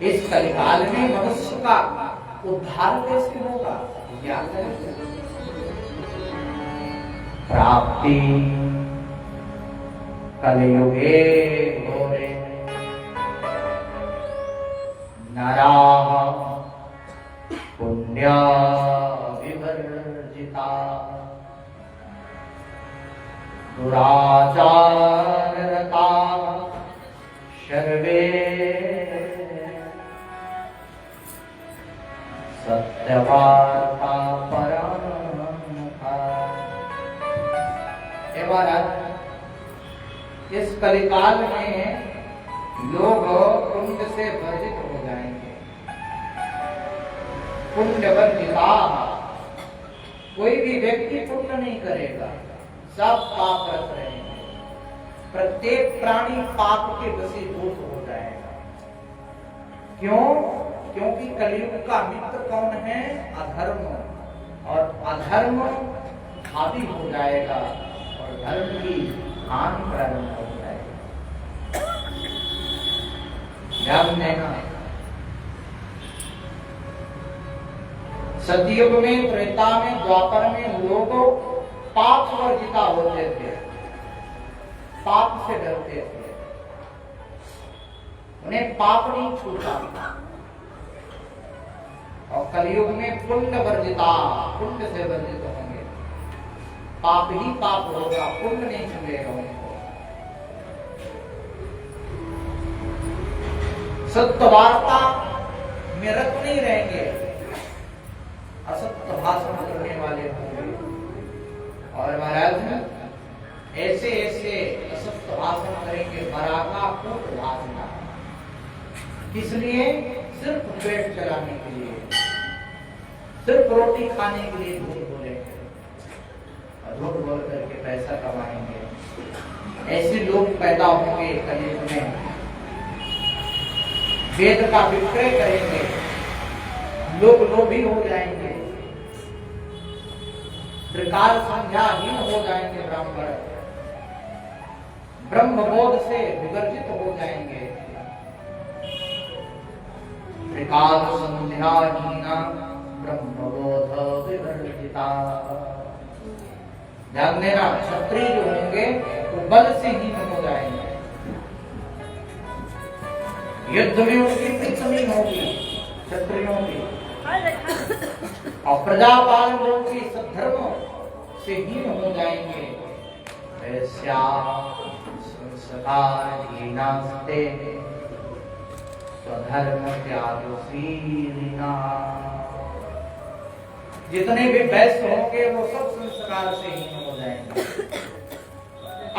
इस कलिकाल में मनुष्य का उद्धार कैसे होगा? क्या करें? प्राप्ति कलयुगे घोरे नराः पुण्या विवर्जिता दुराचाररता सर्वे सत्यवार्ता परामुखा। हे महाराज, इस कलिकाल में लोग पुण्य से वर्जित हो जाएंगे। पुण्य वर्जिता, कोई भी व्यक्ति पुण्य नहीं करेगा, सब पापरत रहेंगे। प्रत्येक प्राणी पाप के वशीभूत हो जाएगा। क्यों? क्योंकि कलयुग का मित्र कौन है? अधर्म, और अधर्म हावी हो जाएगा और धर्म की हानि प्रारंभ हो जाएगी। ध्यान देना, सतयुग में, त्रेता में, द्वापर में लोग पाप वर्जिता होते थे, पाप से डरते थे, उन्हें पाप नहीं छूता। और कलयुग में पुण्य वर्जिता, पुण्य से वर्जित होंगे, पाप ही पाप होगा, पुण्य नहीं छूएगा उनको। सत्य वार्ता में रत नहीं रहेंगे, असत्य भाषण करने वाले होंगे। और महाराज ऐसे ऐसे असत्य भाषण करेंगे, बराका कूट भाषण। किस लिए? सिर्फ पेट चलाने के लिए, सिर्फ रोटी खाने के लिए झूठ बोलेंगे और झूठ बोल करके पैसा कमाएंगे। ऐसे लोग पैदा होंगे कलयुग में, वेद का विक्रय करेंगे, लोग लोभी हो जाएंगे, त्रिकाल संध्याहीन हो जाएंगे, ब्राह्मण ब्रह्मबोध से विवर्जित हो जाएंगे। त्रिकाल संध्याहीन ब्रह्मबोध विवर्जिता। ध्यान देना, क्षत्रिय जो होंगे वो बल से हीन हो जाएंगे। युद्ध में उनकी मृत्यु नहीं होगी क्षत्रियों की, और प्रजापाल लोग भी सद्धर्म से हीन हो जाएंगे। ऐसा संस्कारहीनास्ते स्वधर्म त्यागशीलिना। जितने भी वैश्य होंगे वो सब संस्कार से हीन हो जाएंगे,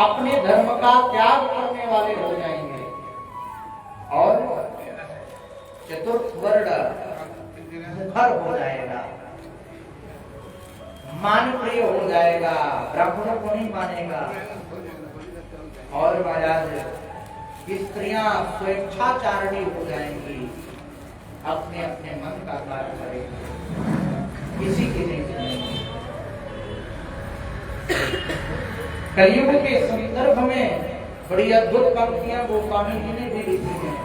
अपने धर्म का त्याग करने वाले हो जाएंगे, और चतुर्थ वर्ण मुखर हो जाएगा, मान प्रिय हो जाएगा, ब्राह्मणों को नहीं मानेगा। और महाराज स्त्रियां स्वेच्छाचारिणी हो जाएंगी, अपने अपने मन का कार्य करेंगे, किसी की नहीं सुनेंगे। कलयुग के संदर्भ में बड़ी अद्भुत पंक्तियां गोस्वामी जी ने भी लिखी हैं।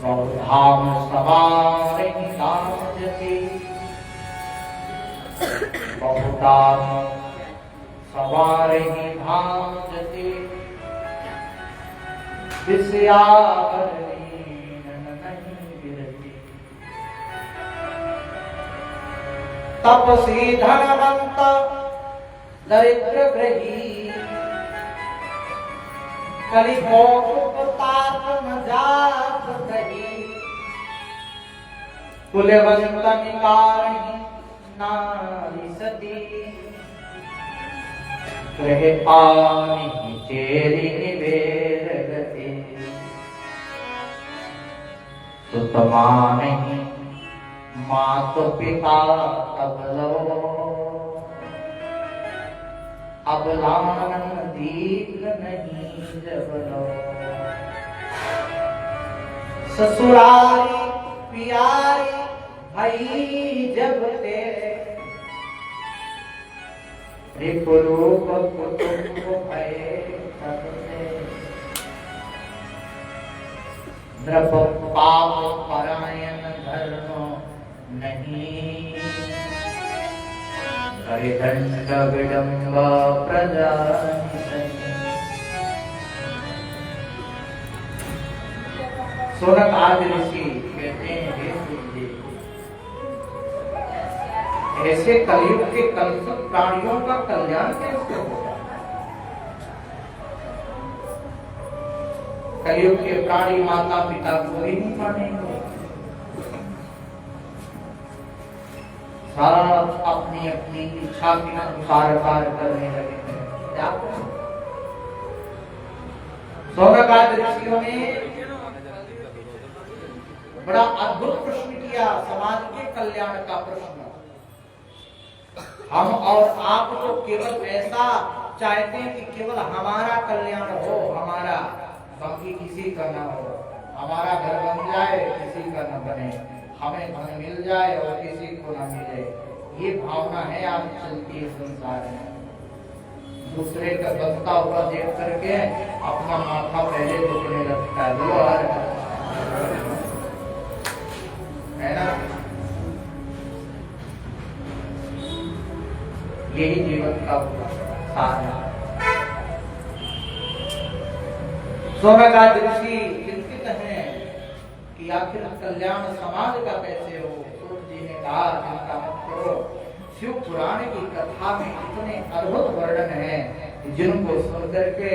बहुधाम सवारिणी कामजति, बहुधाम सवारिणी भाजति, विषयावरणि नहीं विरति। तपसी धनवंत दरिद्र ग्रही, कलिभोग न जात दही। कुलवंत निकारणि नारी सती, ग्रह पानी चेरी निवेर गति। सुतमान ही मात पिता तब लो, अबलान दीप नहीं जब लो। ससुरारी प्यारी भई जब तेरे, रिपुरूप कुटुंब भये तब से। द्रव पाप परायण धर्म नहीं, हरिदंड विडंब प्रजा नहीं। सोनक आदि ऋषि कहते हैं, हे सुखदेव, ऐसे कलयुग के कलुषित प्राणियों का कल्याण कैसे होगा? कलयुग के प्राणी माता पिता को ही नहीं मानेंगे, सारा अपनी अपनी इच्छा के अनुसार कार्य करने लगेंगे। क्या सौनक आदि ऋषियों ने बड़ा अद्भुत प्रश्न किया, समाज के कल्याण का प्रश्न। हम और आप तो केवल ऐसा चाहते हैं कि केवल हमारा कल्याण हो, हमारा, बाकी किसी का ना हो। हमारा घर बन जाए, किसी का न बने, हमें धन मिल जाए और किसी को न मिले। ये भावना है आज चलती है संसार में। दूसरे का बनता हुआ देख करके अपना माथा पहले दुखने लगता है, वो है ना। यही जीवन का सार है। सौनक आदि ऋषि चिंतित हैं कि आखिर कल्याण समाज का कैसे हो। सूत जी ने कहा, चिंता मत करो, शिव पुराण की कथा में इतने अद्भुत वर्णन हैं जिनको सुन करके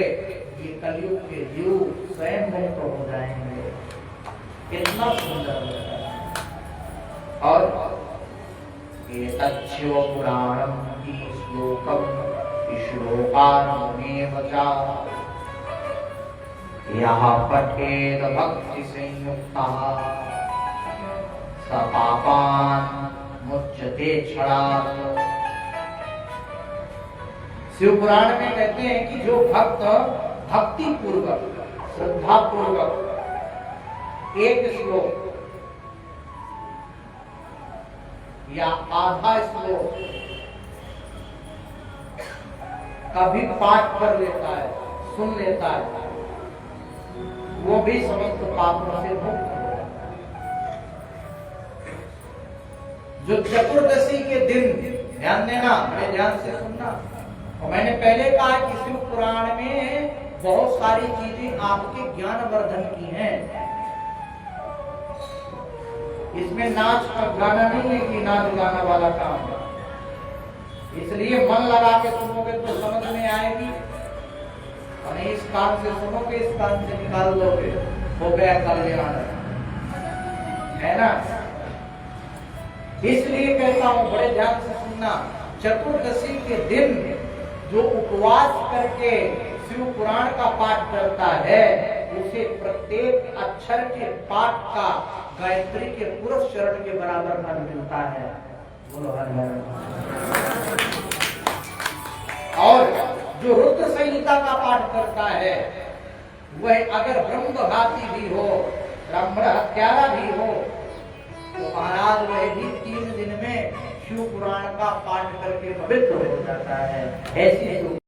ये कलयुग के जीव स्वयं मुक्त हो जाएंगे। कितना सुंदर है। और ये शिव पुराणम की श्लोकम श्लोकानुमेव च यः पठेद भक्ति संयुक्तः स पापान् मुच्यते क्षणात्। शिव पुराण में कहते हैं कि जो भक्त भक्ति पूर्वक, श्रद्धा पूर्वक एक श्लोक या आधा श्लोक कभी पाठ कर लेता है, सुन लेता है, वो भी समस्त पापों से मुक्त हो जाता है। जो चतुर्दशी के दिन, ध्यान देना, बड़े ध्यान से सुनना, और मैंने पहले कहा कि शिव पुराण में बहुत सारी चीजें आपके ज्ञानवर्धन की हैं। इसमें नाच का गाना नहीं है कि नाच गाना वाला काम है। इसलिए मन लगा के सुनोगे तो समझ में आएगी, और इस कान से सुनोगे इस कान से निकाल दोगे, हो गया कल्याण, है ना। इसलिए कहता हूं बड़े ध्यान से सुनना। चतुर्दशी के दिन जो उपवास करके शिव पुराण का पाठ करता है, उसे प्रत्येक अक्षर के पाठ का गायत्री के पूर्व चरण के बराबर फल मिलता है। बोलो हर हर। और जो रुद्र संहिता का पाठ करता है, वह अगर ब्रह्मघाती भी हो, ब्रह्म हत्यारा भी हो, तो महाराज वह भी 3 दिन में शिव पुराण का पाठ करके पवित्र हो जाता है। ऐसी